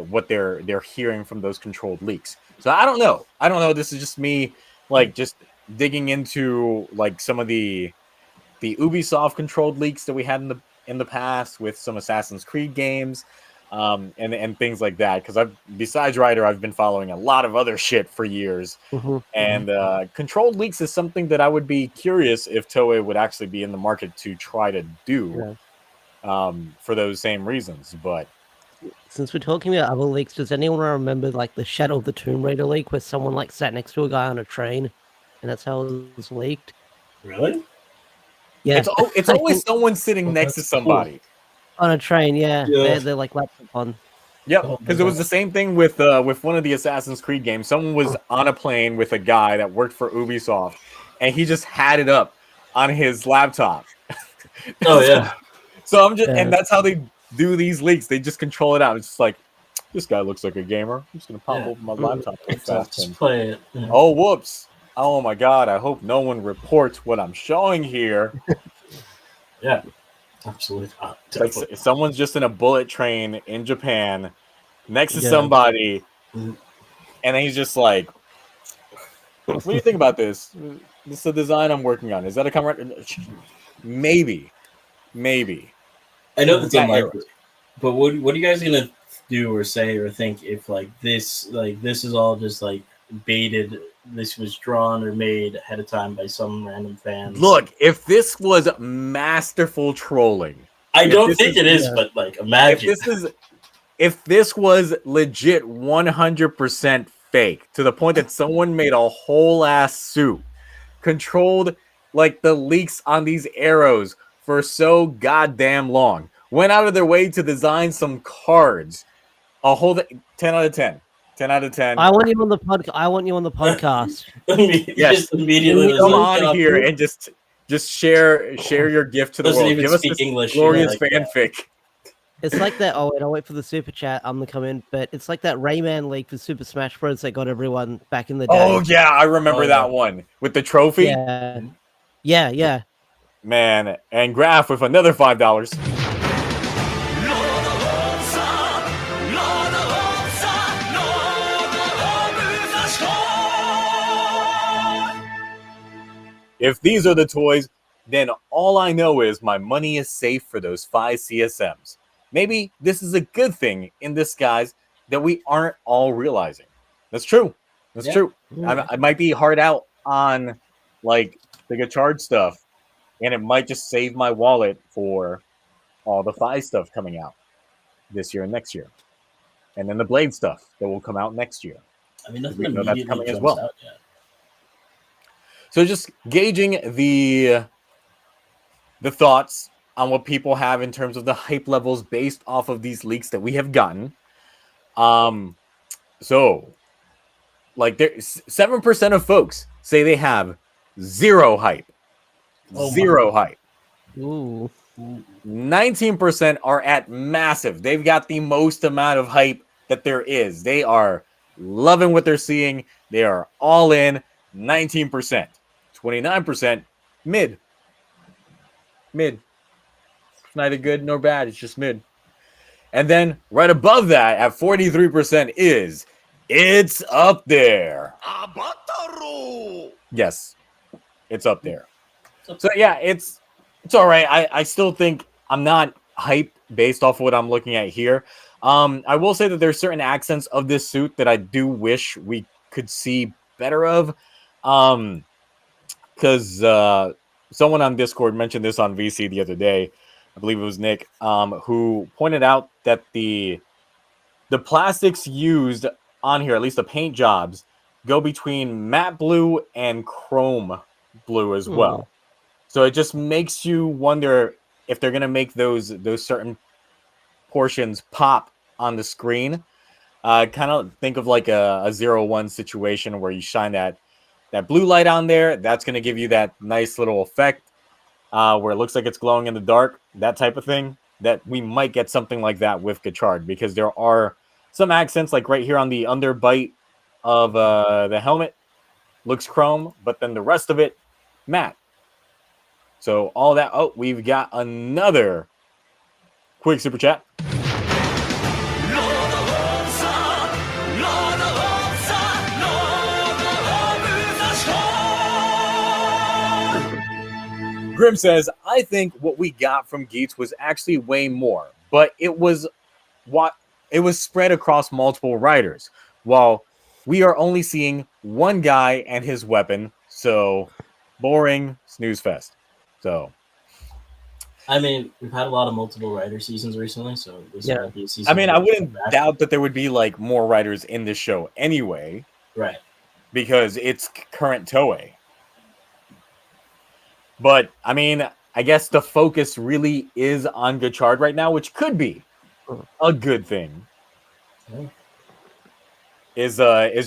what they're hearing from those controlled leaks. So I don't know. This is just me like just digging into like some of the Ubisoft controlled leaks that we had in the past with some Assassin's Creed games, and things like that. Because besides Ryder, I've been following a lot of other shit for years, and controlled leaks is something that I would be curious if Toei would actually be in the market to try to do, for those same reasons. But since we're talking about other leaks, does anyone remember like the Shadow of the Tomb Raider leak where someone like sat next to a guy on a train, and that's how it was leaked? Really? Yeah, it's always someone sitting next to somebody on a train. Yeah, Yeah. they're like laptop on. Yep, because it was the same thing with one of the Assassin's Creed games. Someone was on a plane with a guy that worked for Ubisoft, and he just had it up on his laptop. Oh yeah. So I'm just, and that's how they do these leaks. They just control it out. It's just like, this guy looks like a gamer. I'm just gonna pop open my laptop real fast. Just play it. Yeah. Oh, whoops! Oh my God! I hope no one reports what I'm showing here. Yeah. Absolutely. Like someone's just in a bullet train in Japan next to somebody, and then he's just like, what do you think about this? This is the design I'm working on. Is that a Kamen Rider? Maybe. I know that's unlikely, but what are you guys gonna do or say or think if this is all just like baited? This was drawn or made ahead of time by some random fans. Look, if this was masterful trolling, I don't think it is, but like imagine if this was legit 100% fake to the point that someone made a whole ass suit, controlled like the leaks on these arrows for so goddamn long, went out of their way to design some cards. I'll hold it 10 out of 10. 10 out of 10. I want you on the podcast. Yes, immediately come on here and just share your gift to the world. Give us this English, glorious fanfic. It's like that. Oh wait, I'll wait for the super chat. I'm gonna come in, but it's like that Rayman leak for Super Smash Bros. That got everyone back in the day. Oh yeah, I remember that one with the trophy. Yeah. Man, and Graph with another $5. If these are the toys, then all I know is my money is safe for those 5 CSMs. Maybe this is a good thing in disguise that we aren't all realizing. That's true. That's true. I might be hard out on like the Gotchard stuff, and it might just save my wallet for all the 5 stuff coming out this year and next year, and then the Blade stuff that will come out next year. I mean, nothing immediately that's coming as well. Out yet. So just gauging the thoughts on what people have in terms of the hype levels based off of these leaks that we have gotten. So like 7% of folks say they have zero hype. Zero hype. Ooh. 19% are at massive. They've got the most amount of hype that there is. They are loving what they're seeing. They are all in. 19%. 29% mid. It's neither good nor bad. It's just mid. And then right above that at 43% is it's up there. Yes, it's up there. So yeah, it's all right. I still think I'm not hyped based off of what I'm looking at here. I will say that there's certain accents of this suit that I do wish we could see better of. Because someone on Discord mentioned this on VC the other day. I believe it was Nick, who pointed out that the plastics used on here, at least the paint jobs, go between matte blue and chrome blue as well. So it just makes you wonder if they're gonna make those certain portions pop on the screen. Kind of think of like a 0-1 situation where you shine that blue light on there. That's gonna give you that nice little effect where it looks like it's glowing in the dark. That type of thing. That we might get something like that with Gotchard, because there are some accents like right here on the underbite of the helmet looks chrome, but then the rest of it Matt. So all that. Oh, we've got another quick super chat. Grim says, I think what we got from Geats was actually way more, but it was spread across multiple riders, while we are only seeing one guy and his weapon. So boring, snooze fest. So I mean, we've had a lot of multiple rider seasons recently, so this might be a season. I mean, I wouldn't doubt that there would be like more riders in this show anyway, right? Because it's current Toei. But I mean, I guess the focus really is on Gotchard right now, which could be a good thing. Yeah. Is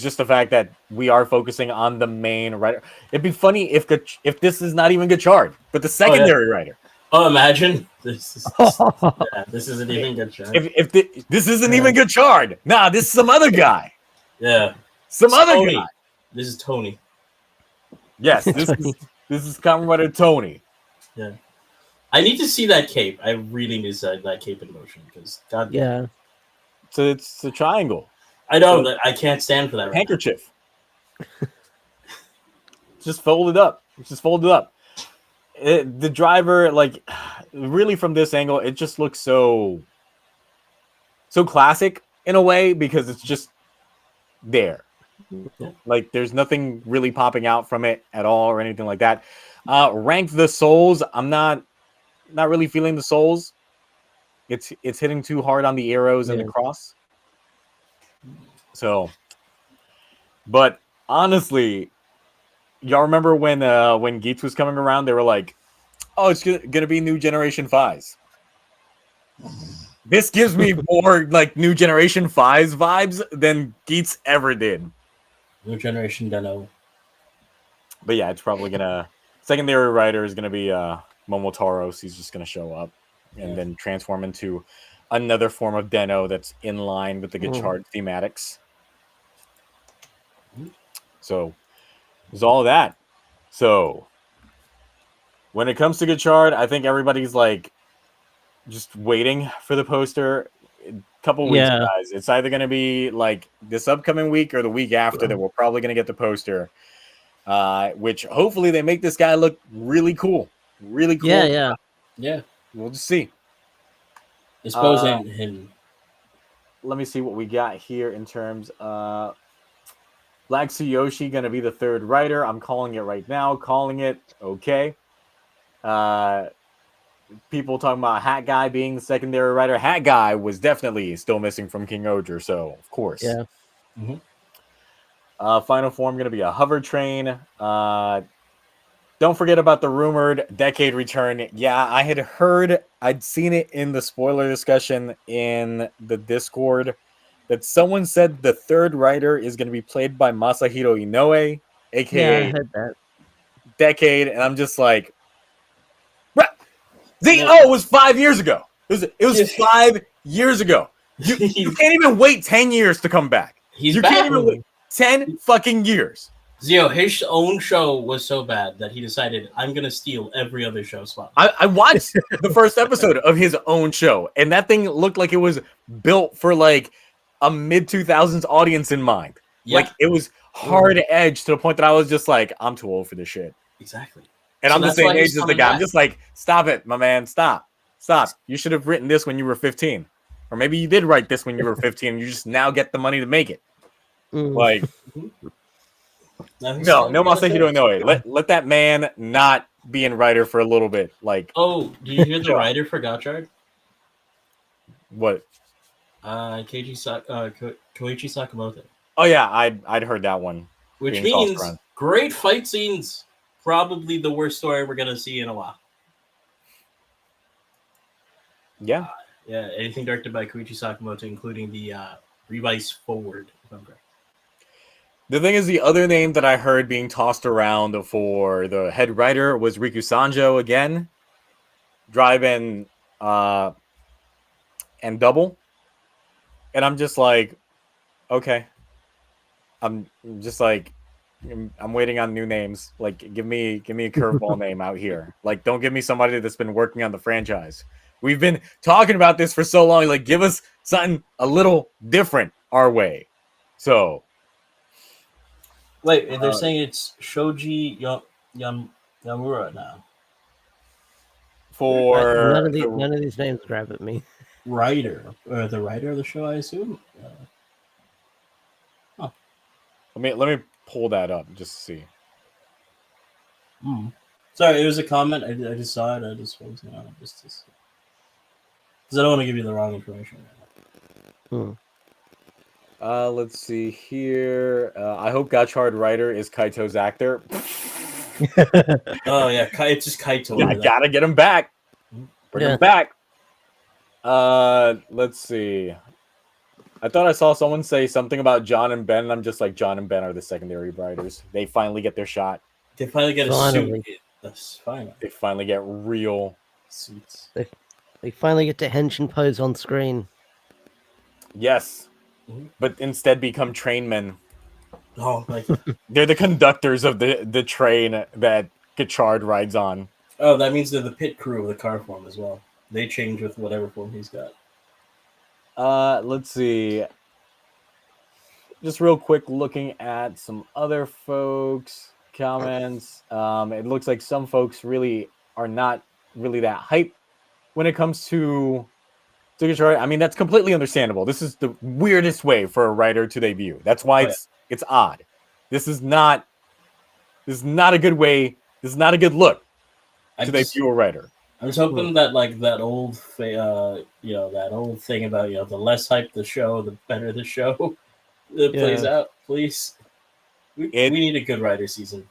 just the fact that we are focusing on the main rider. It'd be funny if this is not even Gotchard, but the secondary rider. Oh, imagine this isn't even Gotchard. If this isn't even Gotchard, nah, this is some other guy. Yeah, some other guy. This is Tony. Yes, this is Kamen Rider Tony. Yeah, I need to see that cape. I really need that cape in motion because God. Yeah. So it's a triangle. I know that I can't stand for that. Handkerchief. Just fold it up. Just fold it up. The driver, like, really from this angle, it just looks so classic in a way because it's just there. Like, there's nothing really popping out from it at all or anything like that. Rank the souls. I'm not really feeling the souls. It's hitting too hard on the arrows and the cross. So, but honestly, y'all remember when Geats was coming around, they were like, "Oh, it's gonna be New Generation 5s." This gives me more like New Generation 5s vibes than Geats ever did. New Generation Deno. But yeah, it's probably gonna secondary rider is gonna be Momotaros. He's just gonna show up and then transform into another form of Deno that's in line with the Gotchard thematics. So there's all that. So when it comes to Gotchard, I think everybody's like just waiting for the poster. A couple weeks, guys. It's either going to be like this upcoming week or the week after that we're probably going to get the poster. Which hopefully they make this guy look really cool. Really cool. Yeah. We'll just see. Exposing him. Let me see what we got here in terms of Black Tsuyoshi going to be the third rider. I'm calling it right now. Calling it. Okay. People talking about Hat Guy being the secondary rider. Hat Guy was definitely still missing from King-Ohger, so of course. Yeah. Final form going to be a hover train. Don't forget about the rumored Decade return. Yeah, I had heard, I'd seen it in the spoiler discussion in the Discord, that someone said the third rider is going to be played by Masahiro Inoue, aka I heard that. Decade, and I'm just like, it was 5 years ago. It was 5 years ago. You can't even wait 10 years to come back. You can't even wait 10 fucking years. Zio, his own show was so bad that he decided, I'm going to steal every other show spot. I watched the first episode of his own show, and that thing looked like it was built for like a mid-2000s audience in mind. Yeah. Like, it was hard edge to the point that I was just like, I'm too old for this shit. Exactly. And I'm the same age as the guy. I'm just like, stop it, my man. Stop. You should have written this when you were 15. Or maybe you did write this when you were 15 and you just now get the money to make it. Like, no Masahiro Inoue. Let that man not be in writer for a little bit. Like, oh, do you hear the writer for Gotchard? What? Koichi Sakamoto. Oh yeah, I'd heard that one. Which means great fight scenes. Probably the worst story we're gonna see in a while. Yeah. Anything directed by Koichi Sakamoto, including the Revice Forward. The thing is, the other name that I heard being tossed around for the head writer was Riku Sanjo again, Drive-In and Double. And I'm just like, okay. I'm just like, I'm waiting on new names. Like, give me a curveball name out here. Like, don't give me somebody that's been working on the franchise. We've been talking about this for so long. Like, give us something a little different our way. So, Wait, they're saying it's Shoji Yamura now. for None of these names grab at me. Writer, or the writer of the show, I assume. let me pull that up just to see. Sorry, it was a comment. I just saw it. I just wanted to know just because I don't want to give you the wrong information. Let's see here. I hope Gotchard writer is Kaito's actor. Oh yeah, it's just Kaito. Yeah, I gotta get him back. Bring him back. Let's see. I thought I saw someone say something about John and Ben, and I'm just like, John and Ben are the secondary writers. They finally get their shot. They finally get a suit. That's fine. They finally get real suits. They finally get to henshin pose on screen. Yes, but instead become trainmen. Oh, like they're the conductors of the train that Gotchard rides on. Oh, that means they're the pit crew of the car form as well. They change with whatever form he's got. Let's see. Just real quick, looking at some other folks' comments. It looks like some folks really are not really that hype when it comes to Gotchard. I mean, that's completely understandable. This is the weirdest way for a writer to debut. That's why it's odd. This is not a good way. This is not a good look to debut a writer. I was hoping that that old thing about the less hype the show, the better the show plays out. Please, we need a good writer season.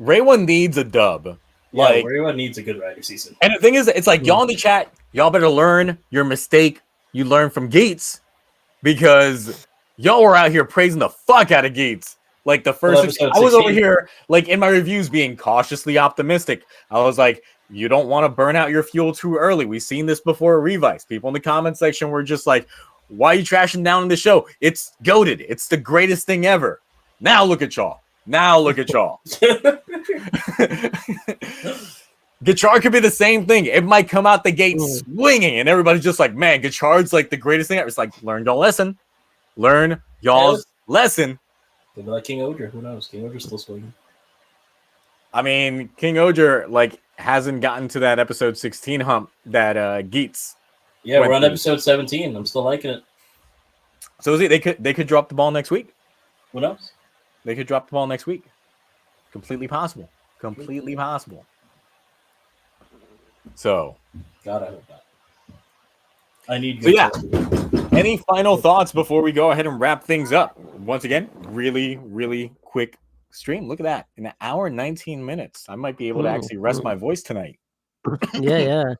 Reiwa needs a dub. Yeah, Reiwa needs a good writer season. And the thing is, it's like y'all in the chat, y'all better learn your mistake you learned from Geats, because y'all were out here praising the fuck out of Geats. Like the first, I was over here, like in my reviews, being cautiously optimistic. I was like, you don't want to burn out your fuel too early. We've seen this before at Revice. People in the comment section were just like, why are you trashing down the show? It's goated. It's the greatest thing ever. Now look at y'all. Gotchard could be the same thing. It might come out the gate swinging, and everybody's just like, man, Gotchard's like the greatest thing ever. It's like, learn y'all lesson. Learn y'all's lesson. Could be like King-Ohger. Who knows? King-Ohger's still swinging. I mean, King-Ohger hasn't gotten to that episode 16 hump that Geats. Yeah, we're on episode 17. I'm still liking it. So they could drop the ball next week. Who knows? They could drop the ball next week. Completely possible. Completely possible. So, God, I hope that. I need. Any final thoughts before we go ahead and wrap things up? Once again, really, really quick stream. Look at that. An hour and 19 minutes. I might be able to actually rest my voice tonight. Yeah.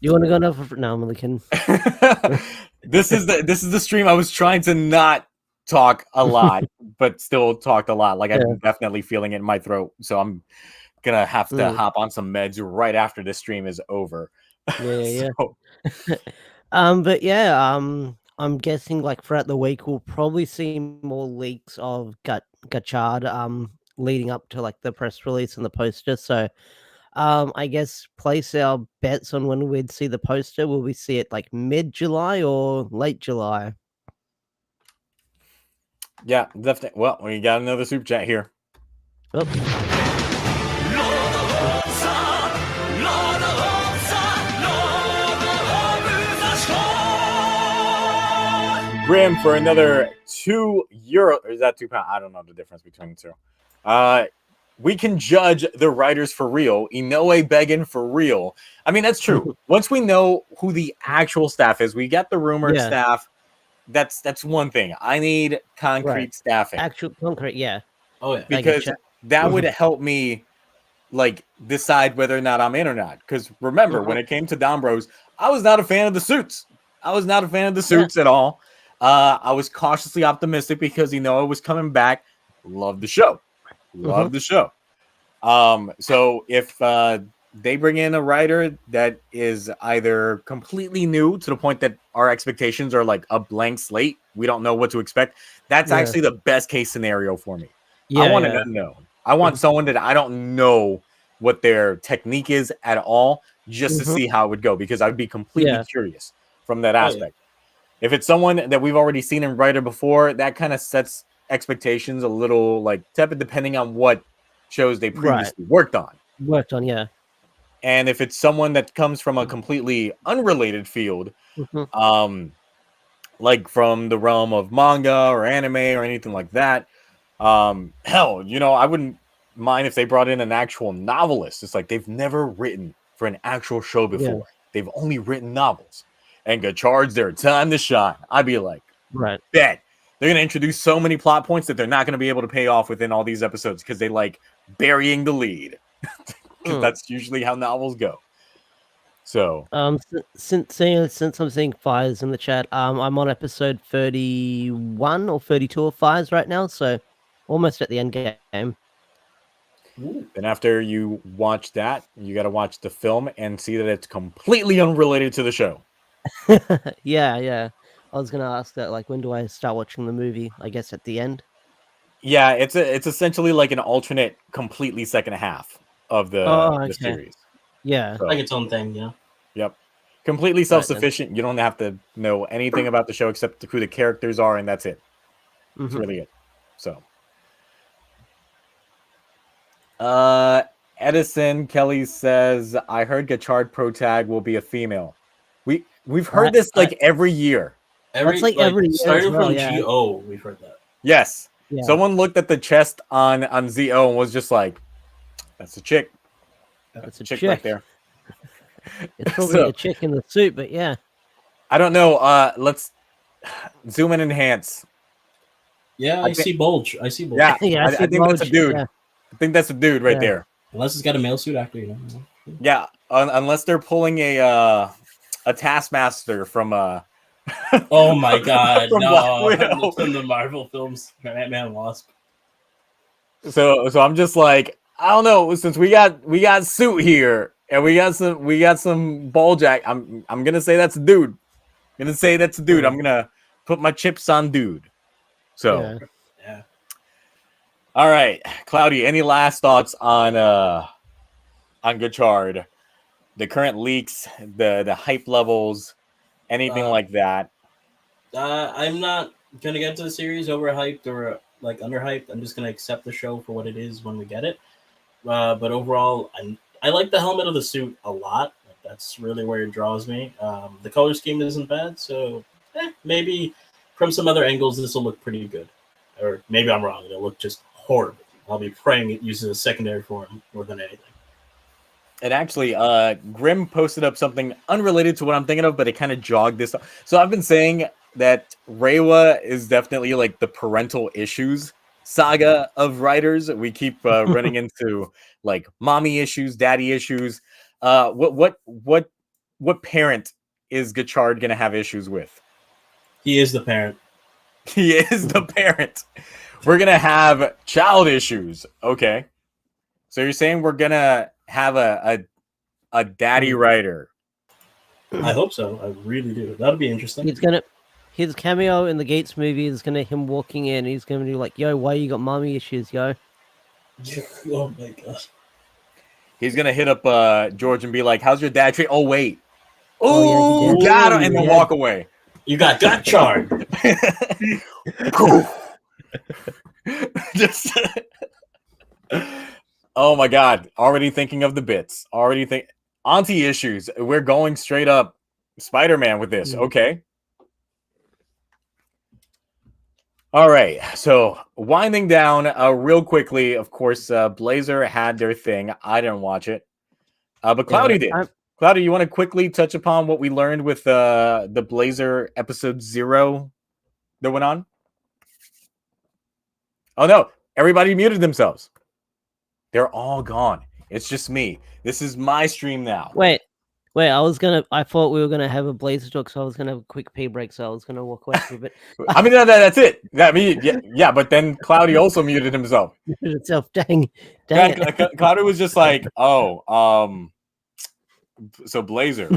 You want to go now? No, I'm only kidding. This is the stream I was trying to not talk a lot, but still talked a lot. Like I'm definitely feeling it in my throat. So I'm gonna have to hop on some meds right after this stream is over. Yeah. But I'm guessing like throughout the week we'll probably see more leaks of Gotchard leading up to like the press release and the poster. So I guess place our bets on when we'd see the poster. Will we see it like mid-July or late July? Yeah, definitely. Well, we got another super chat here. Grim for another €2. Or is that £2? I don't know the difference between the two. We can judge the writers for real. Inoue begging for real. I mean, that's true. Once we know who the actual staff is, we get the rumored staff. That's one thing. I need concrete staffing. Actual concrete, yeah. Oh yeah. Because that would help me like decide whether or not I'm in or not. Because remember, when it came to Dombros, I was not a fan of the suits. At all. I was cautiously optimistic because it was coming back. Loved the show. So if they bring in a writer that is either completely new to the point that our expectations are like a blank slate, we don't know what to expect, that's actually the best case scenario for me. I want yeah. an unknown. I want someone that I don't know what their technique is at all, just to Mhm. see how it would go, because I'd be completely Yeah. curious from that yeah. aspect. If it's someone that we've already seen in Writer before, that kind of sets expectations a little like tepid, depending on what shows they Right. previously worked on. Worked on, yeah. And if it's someone that comes from a completely unrelated field, Mhm. like from the realm of manga or anime or anything like that, hell, I wouldn't mind if they brought in an actual novelist. It's like they've never written for an actual show before. Yeah. They've only written novels. And Gotchard's their time to shine. I'd be like, Right. bet. They're going to introduce so many plot points that they're not going to be able to pay off within all these episodes because they like burying the lead. Because that's usually how novels go. So, Since I'm seeing fires in the chat, I'm on episode 31 or 32 of fires right now, so almost at the end game. then after you watch that, you got to watch the film and see that it's completely unrelated to the show. Yeah. I was gonna ask that, like, when do I start watching the movie? I guess at the end. Yeah, it's essentially like an alternate, completely second half of the Okay. series. Yeah. So, Like its own thing, yeah. Yep. Completely Right then. self-sufficient. You don't have to know anything about the show except who the characters are, and that's it. That's Mhm. really it. So, Edison Kelly says, "I heard Gotchard Pro Tag will be a female." We've heard this like every year. That's like every year as starting well, from yeah. GO, we've heard that. Yes. Yeah. Someone looked at the chest on ZO and was just like, "That's a chick. That's a chick chick right there." It's probably So- a chick in the suit, but yeah. I don't know. Let's zoom in and enhance. Yeah, I I see bulge. I see bulge. Yeah, Yeah, I think that's a dude. Yeah. I think that's a dude right Yeah. there. Unless it's got a male suit actor, Yeah, unless they're pulling a Taskmaster from Oh my god, From Black no. Widow. From the Marvel films, Ant-Man and Wasp. So I'm just like, I don't know, since we got suit here and we got some ball jack. I'm gonna say that's a dude. I'm gonna say that's a dude. I'm gonna put my chips on dude. So Yeah. all right, Cloudy, any last thoughts on Gotchard? The current leaks, the hype levels, anything like that. I'm not gonna get into the series overhyped or like underhyped. I'm just gonna accept the show for what it is when we get it. But overall, I like the helmet of the suit a lot. Like, that's really where it draws me. The color scheme isn't bad, so maybe from some other angles this will look pretty good. Or maybe I'm wrong. It'll look just horrible. I'll be praying it uses a secondary form more than anything. And actually, Grim posted up something unrelated to what I'm thinking of, but it kind of jogged this. So I've been saying that Reiwa is definitely like the parental issues saga of writers. We keep running into like mommy issues, daddy issues. What parent is Gotchard gonna have issues with? He is the parent. He is the parent. We're gonna have child issues. Okay, so you're saying we're gonna have a daddy writer? I hope so. I really do. That'll be interesting. His cameo in the Gates movie is gonna him walking in. He's gonna be like, "Yo, why you got mommy issues, yo?" Oh my god. He's gonna hit up George and be like, "How's your dad treat?" Oh wait, Oh, yeah, he got him, did. and then Yeah. walk away. You got Gotchard. Just oh my god! Already thinking of the bits. Auntie issues. We're going straight up Spider-Man with this. Okay. All right. So winding down real quickly. Of course, Blazer had their thing. I didn't watch it, but Cloudy did. Cloudy, you want to quickly touch upon what we learned with the Blazer episode 0 that went on? Oh no, everybody muted themselves. They're all gone. It's just me. This is my stream now. Wait. I thought we were gonna have a Blazer talk, so I was gonna have a quick pee break, so I was gonna walk away for a bit. I mean, that's it. Yeah, but then Cloudy also muted himself. Muted itself. Dang it. Cloudy was just like, oh, so Blazer.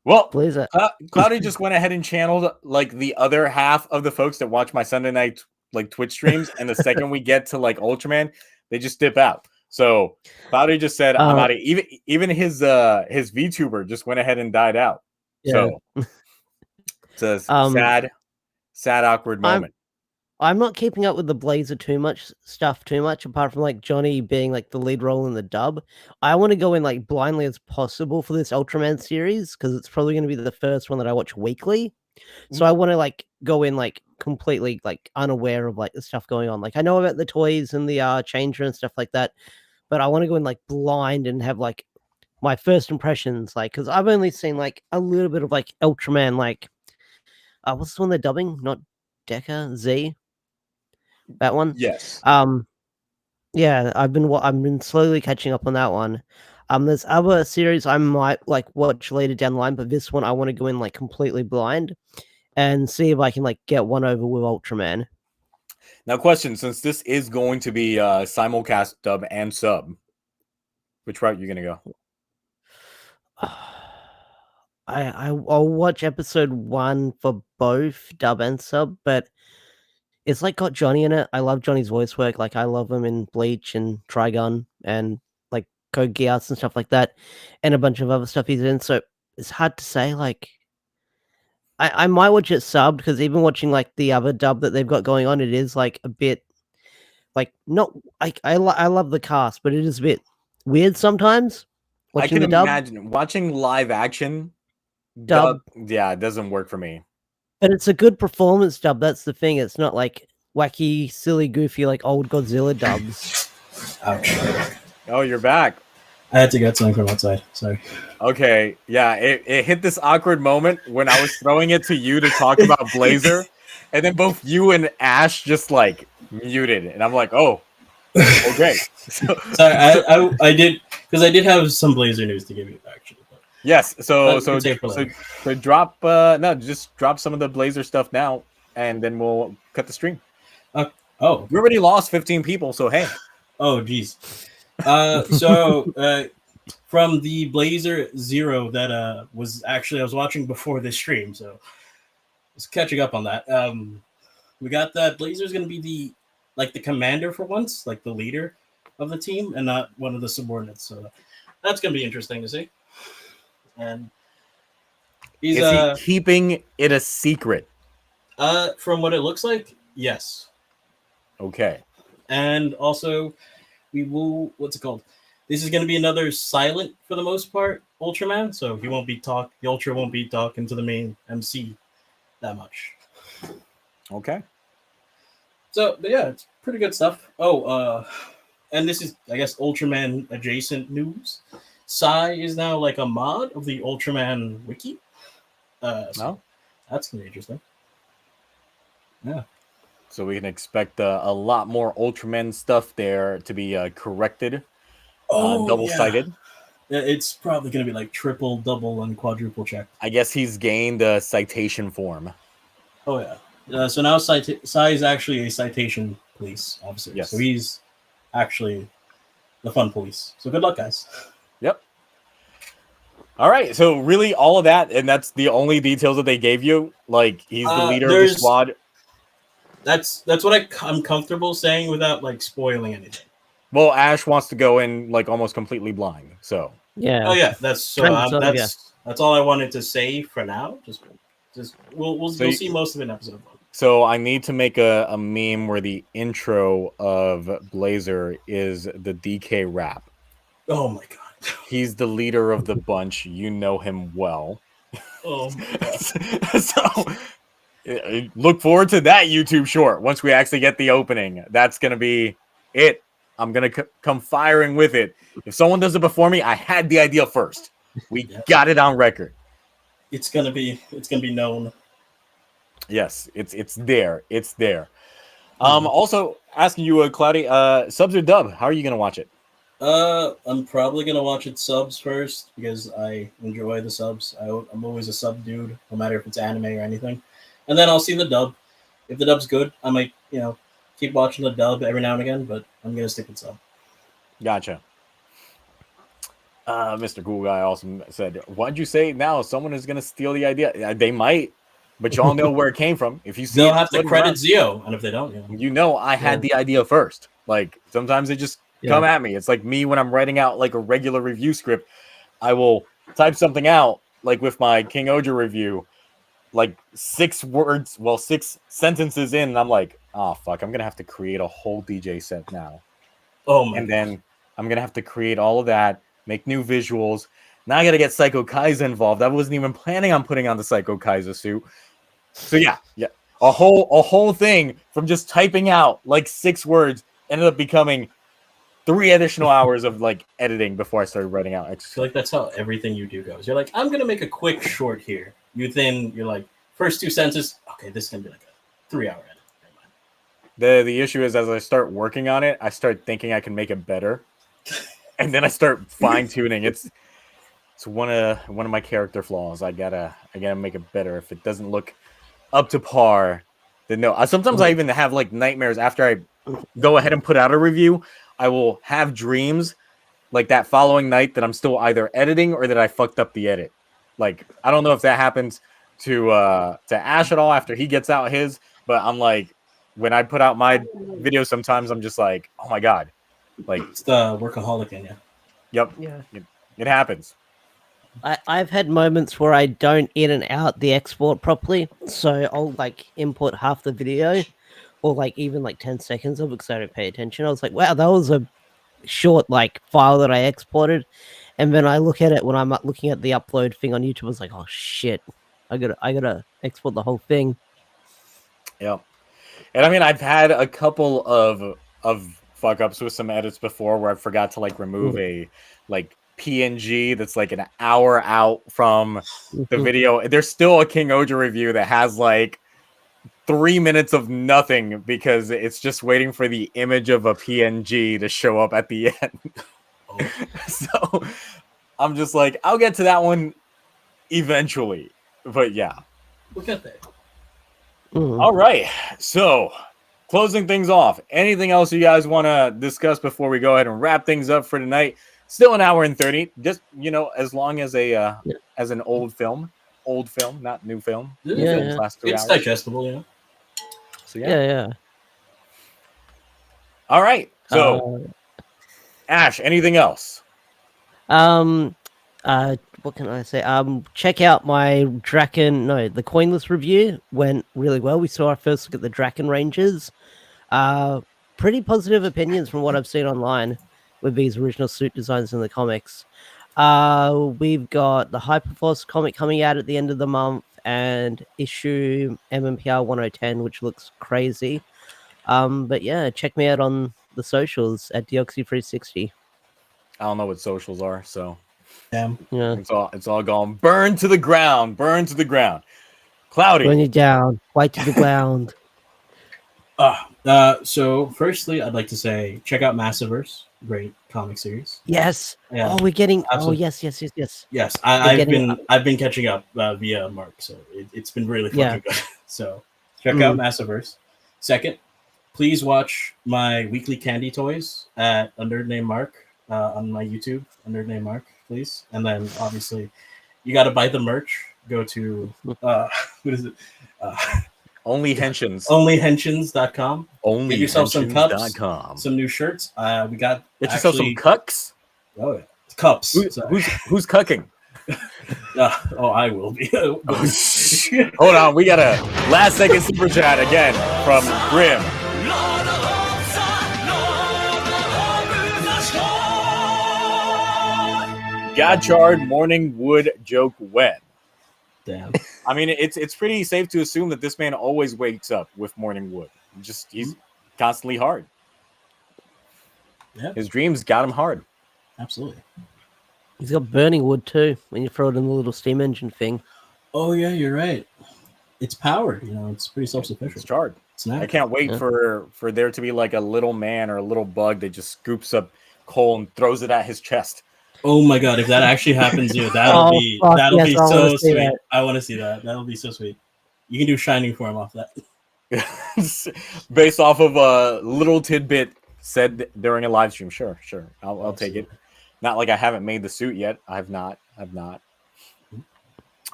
Well, Blazer. Cloudy just went ahead and channeled like the other half of the folks that watch my Sunday night like Twitch streams, and the second we get to like Ultraman, they just dip out. So Cloudy just said, "I'm out of." Even his VTuber just went ahead and died out. Yeah. So it's a Um, sad, awkward moment. I'm not keeping up with the Blazer too much, apart from like Johnny being like the lead role in the dub. I want to go in like blindly as possible for this Ultraman series because it's probably going to be the first one that I watch weekly. So I want to like go in like completely like unaware of like the stuff going on. Like I know about the toys and the changer and stuff like that, but I want to go in like blind and have like my first impressions, like because I've only seen like a little bit of like Ultraman, like what's the one they're dubbing? Not Deca Z. That one. Yes. Yeah, I've been slowly catching up on that one. There's other series I might like watch later down the line, but this one I want to go in like completely blind and see if I can like get one over with Ultraman. Now, question: since this is going to be simulcast, dub, and sub, which route are you gonna go? I'll watch episode 1 for both dub and sub, but it's like got Johnny in it. I love Johnny's voice work. Like I love him in Bleach and Trigun and like Code Geass and stuff like that, and a bunch of other stuff he's in. So it's hard to say. Like I might watch it subbed because even watching like the other dub that they've got going on, it is like a bit like not like I love the cast, but it is a bit weird sometimes. I Watching can the dub. imagine watching live action Dub. Yeah, it doesn't work for me. But it's a good performance dub. That's the thing. It's not like wacky, silly, goofy like old Godzilla dubs. Ouch. Oh, you're back. I had to get something from outside. Sorry. Okay, yeah, it hit this awkward moment when I was throwing it to you to talk about Blazer, and then both you and Ash just like muted, and I'm like, oh, okay. Sorry, I did because I did have some Blazer news to give you actually. But yes, so drop just drop some of the Blazer stuff now, and then we'll cut the stream. Oh, we already lost 15 people, so hey. Oh, geez. From the Blazer Zero that was actually I was watching before this stream, so just catching up on that. We got that Blazer's going to be the commander for once, like the leader of the team, and not one of the subordinates. So that's going to be interesting to see. And is he keeping it a secret? From what it looks like, yes. Okay. And also, we will. What's it called? This is going to be another silent, for the most part, Ultraman. So he won't be the Ultra won't be talking to the main MC that much. Okay. So, but yeah, it's pretty good stuff. Oh, and this is, I guess, Ultraman adjacent news. Psy is now like a mod of the Ultraman wiki. So that's gonna be interesting. Yeah. So we can expect a lot more Ultraman stuff there to be corrected, double-sided. Yeah, it's probably going to be like triple, double, and quadruple check. I guess he's gained a citation form. Oh, yeah. So now Psy is actually a citation police officer. Yes. So he's actually the fun police. So good luck, guys. Yep. All right. So really all of that, and that's the only details that they gave you? Like, he's the leader of the squad? That's what I'm comfortable saying without like spoiling anything. Well, Ash wants to go in like almost completely blind, so yeah. Oh yeah, that's all I wanted to say for now. Just we'll see most of it in episode 1. So I need to make a meme where the intro of Blazer is the DK rap. Oh my god, he's the leader of the bunch. You know him well. Oh my god. So. Look forward to that YouTube short once we actually get the opening. That's going to be it. I'm going to come firing with it. If someone does it before me, I had the idea first. We got it on record. It's going to be known. Yes, it's there. It's there. Also asking you, Cloudy, subs or dub? How are you going to watch it? I'm probably going to watch it subs first because I enjoy the subs. I'm always a sub dude, no matter if it's anime or anything. And then I'll see the dub. If the dub's good, I might, keep watching the dub every now and again, but I'm going to stick with sub. Gotcha. Mr. Cool Guy also said, why'd you say now someone is going to steal the idea? They might. but y'all know where it came from. If you see They'll it have to floating credit around, Zio, and if they don't, you know I had the idea first. Like sometimes they just come at me. It's like me when I'm writing out like a regular review script. I will type something out like with my King-Ohger review, like 6 words, 6 sentences in, and I'm like, oh fuck, I'm gonna have to create a whole DJ set now. Oh my! And then I'm gonna have to create all of that, make new visuals. Now I gotta get Psycho Kaiser involved. I wasn't even planning on putting on the Psycho Kaiser suit. So yeah, a whole thing from just typing out like 6 words ended up becoming 3 additional hours of like editing before I started writing out I extra. feel like that's how everything you do goes. You're like, I'm gonna make a quick short here. You're like, first 2 sentences. Okay, this is gonna be like a 3-hour edit. The issue is as I start working on it, I start thinking I can make it better, and then I start fine tuning. It's one of my character flaws. I gotta make it better. If it doesn't look up to par, then no. Sometimes I even have like nightmares after I go ahead and put out a review. I will have dreams like that following night that I'm still either editing or that I fucked up the edit. Like I don't know if that happens to Ash at all after he gets out his, but I'm like when I put out my video, sometimes I'm just like, oh my god, like It's the workaholic in you. Yep, Yeah. It happens. I've had moments where I don't in and out the export properly, so I'll like import half the video, or like even like 10 seconds of it because I don't pay attention. I was like, wow, that was a short like file that I exported, and then I look at it when I'm looking at the upload thing on YouTube. I was like, oh shit, I gotta export the whole thing. Yep. And I mean, I've had a couple of fuck ups with some edits before where I forgot to like remove a like PNG that's like an hour out from the video. There's still a King-Ohger review that has like 3 minutes of nothing because it's just waiting for the image of a PNG to show up at the end. So I'm just like, I'll get to that one eventually. But yeah. Look at that. All right. So closing things off. Anything else you guys want to discuss before we go ahead and wrap things up for tonight? Still an hour and 30. Just, as long as as an old film, not new film. Yeah. Last 3 It's hours. digestible, yeah. So Yeah. All right. So Ash, anything else? What can I say? Check out my the coinless review went really well. We saw our first look at the Draken Rangers. Pretty positive opinions from what I've seen online with these original suit designs in the comics. We've got the Hyperforce comic coming out at the end of the month and issue MMPR 1010, which looks crazy. But yeah, check me out on the socials at Deoxy360. I don't know what socials are, so Damn. Yeah. it's all gone. Burn to the ground. Cloudy. Burn you down, white to the ground. So firstly, I'd like to say check out Massiverse, great comic series. Yes. Yeah. Oh, we're getting. Absolutely. Oh, yes. Yes, I've been catching up via Mark, so it's been really fucking good. So check out Massiverse. Second, please watch my weekly candy toys at Under Name Mark on my YouTube, Under Name Mark, please. And then obviously, you got to buy the merch. Go to what is it? Onlyhenshins.com. Get yourself some cups, some new shirts. We got yourself some cucks. Oh yeah, cups. Who's cucking? I will be. Hold on, we got a last second super chat again from Grim. Gotchard morning wood joke when? Damn. I mean, it's pretty safe to assume that this man always wakes up with morning wood. He's constantly hard. Yep. His dreams got him hard. Absolutely. He's got burning wood too when you throw it in the little steam engine thing. Oh yeah, you're right. It's powered. It's pretty self-sufficient. It's charred. It's nice. I can't wait for there to be like a little man or a little bug that just scoops up coal and throws it at his chest. Oh my god! If that actually happens, that'll be so sweet. I want to see that. That'll be so sweet. You can do Shining Form off that. Based off of a little tidbit said during a live stream. Sure. I'll take it. Not like I haven't made the suit yet. I've not.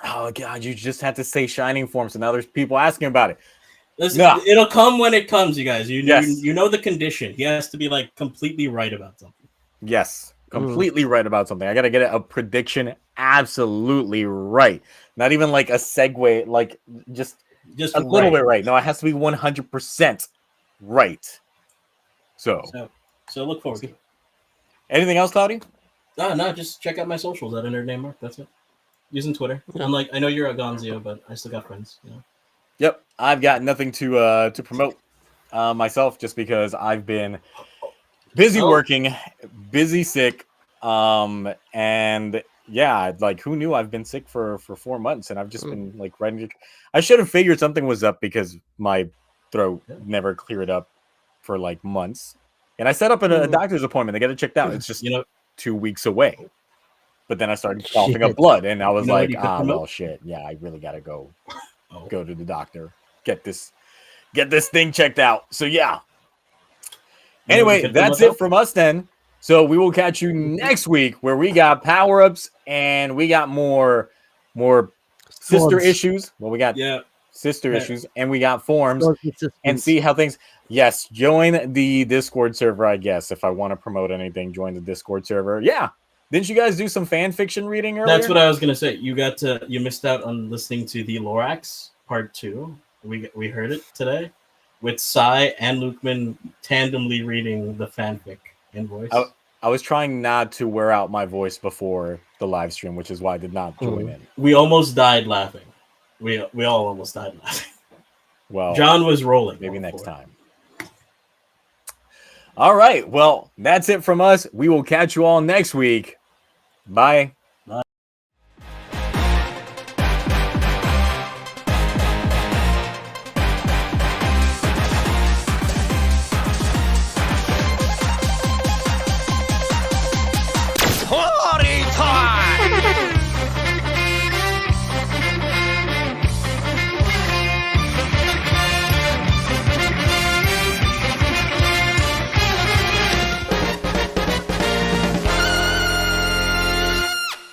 Oh god, you just had to say Shining Form, so now there's people asking about it. Listen, No. it'll come when it comes, you guys. Yes. You know the condition. He has to be like completely right about something. Yes, completely right about something. I gotta get a prediction absolutely right. Not even like a segue, like just a little bit right. No, it has to be 100% right. So look forward to it. Anything else, Cloudy? No, just check out my socials at @nerdnamemark. That's it. Using Twitter. Unlike, I know you're a Gonzio, but I still got friends. You know? Yep, I've got nothing to promote myself, just because I've been busy working, busy sick, and yeah, like who knew I've been sick for 4 months, and I've just been like writing. I should have figured something was up because my throat never cleared up for like months, and I set up a doctor's appointment to get it checked out. It's just 2 weeks away. But then I started coughing up blood, and I was like, well, shit. Yeah, I really gotta go to the doctor, get this thing checked out. So yeah. Anyway, that's it from us then. So we will catch you next week, where we got power-ups and we got more sister issues. Well, we got sister issues, and we got forms, and see how things. Yes, join the Discord server, I guess. If I want to promote anything, join the Discord server. Yeah. Didn't you guys do some fan fiction reading earlier? That's what I was gonna say. You missed out on listening to the Lorax Part 2. We heard it today with Sai and Lukeman tandemly reading the fanfic in voice. I was trying not to wear out my voice before the live stream, which is why I did not join in. We almost died laughing. We all almost died laughing. Well, John was rolling. Maybe next time. All right. Well, that's it from us. We will catch you all next week. Bye.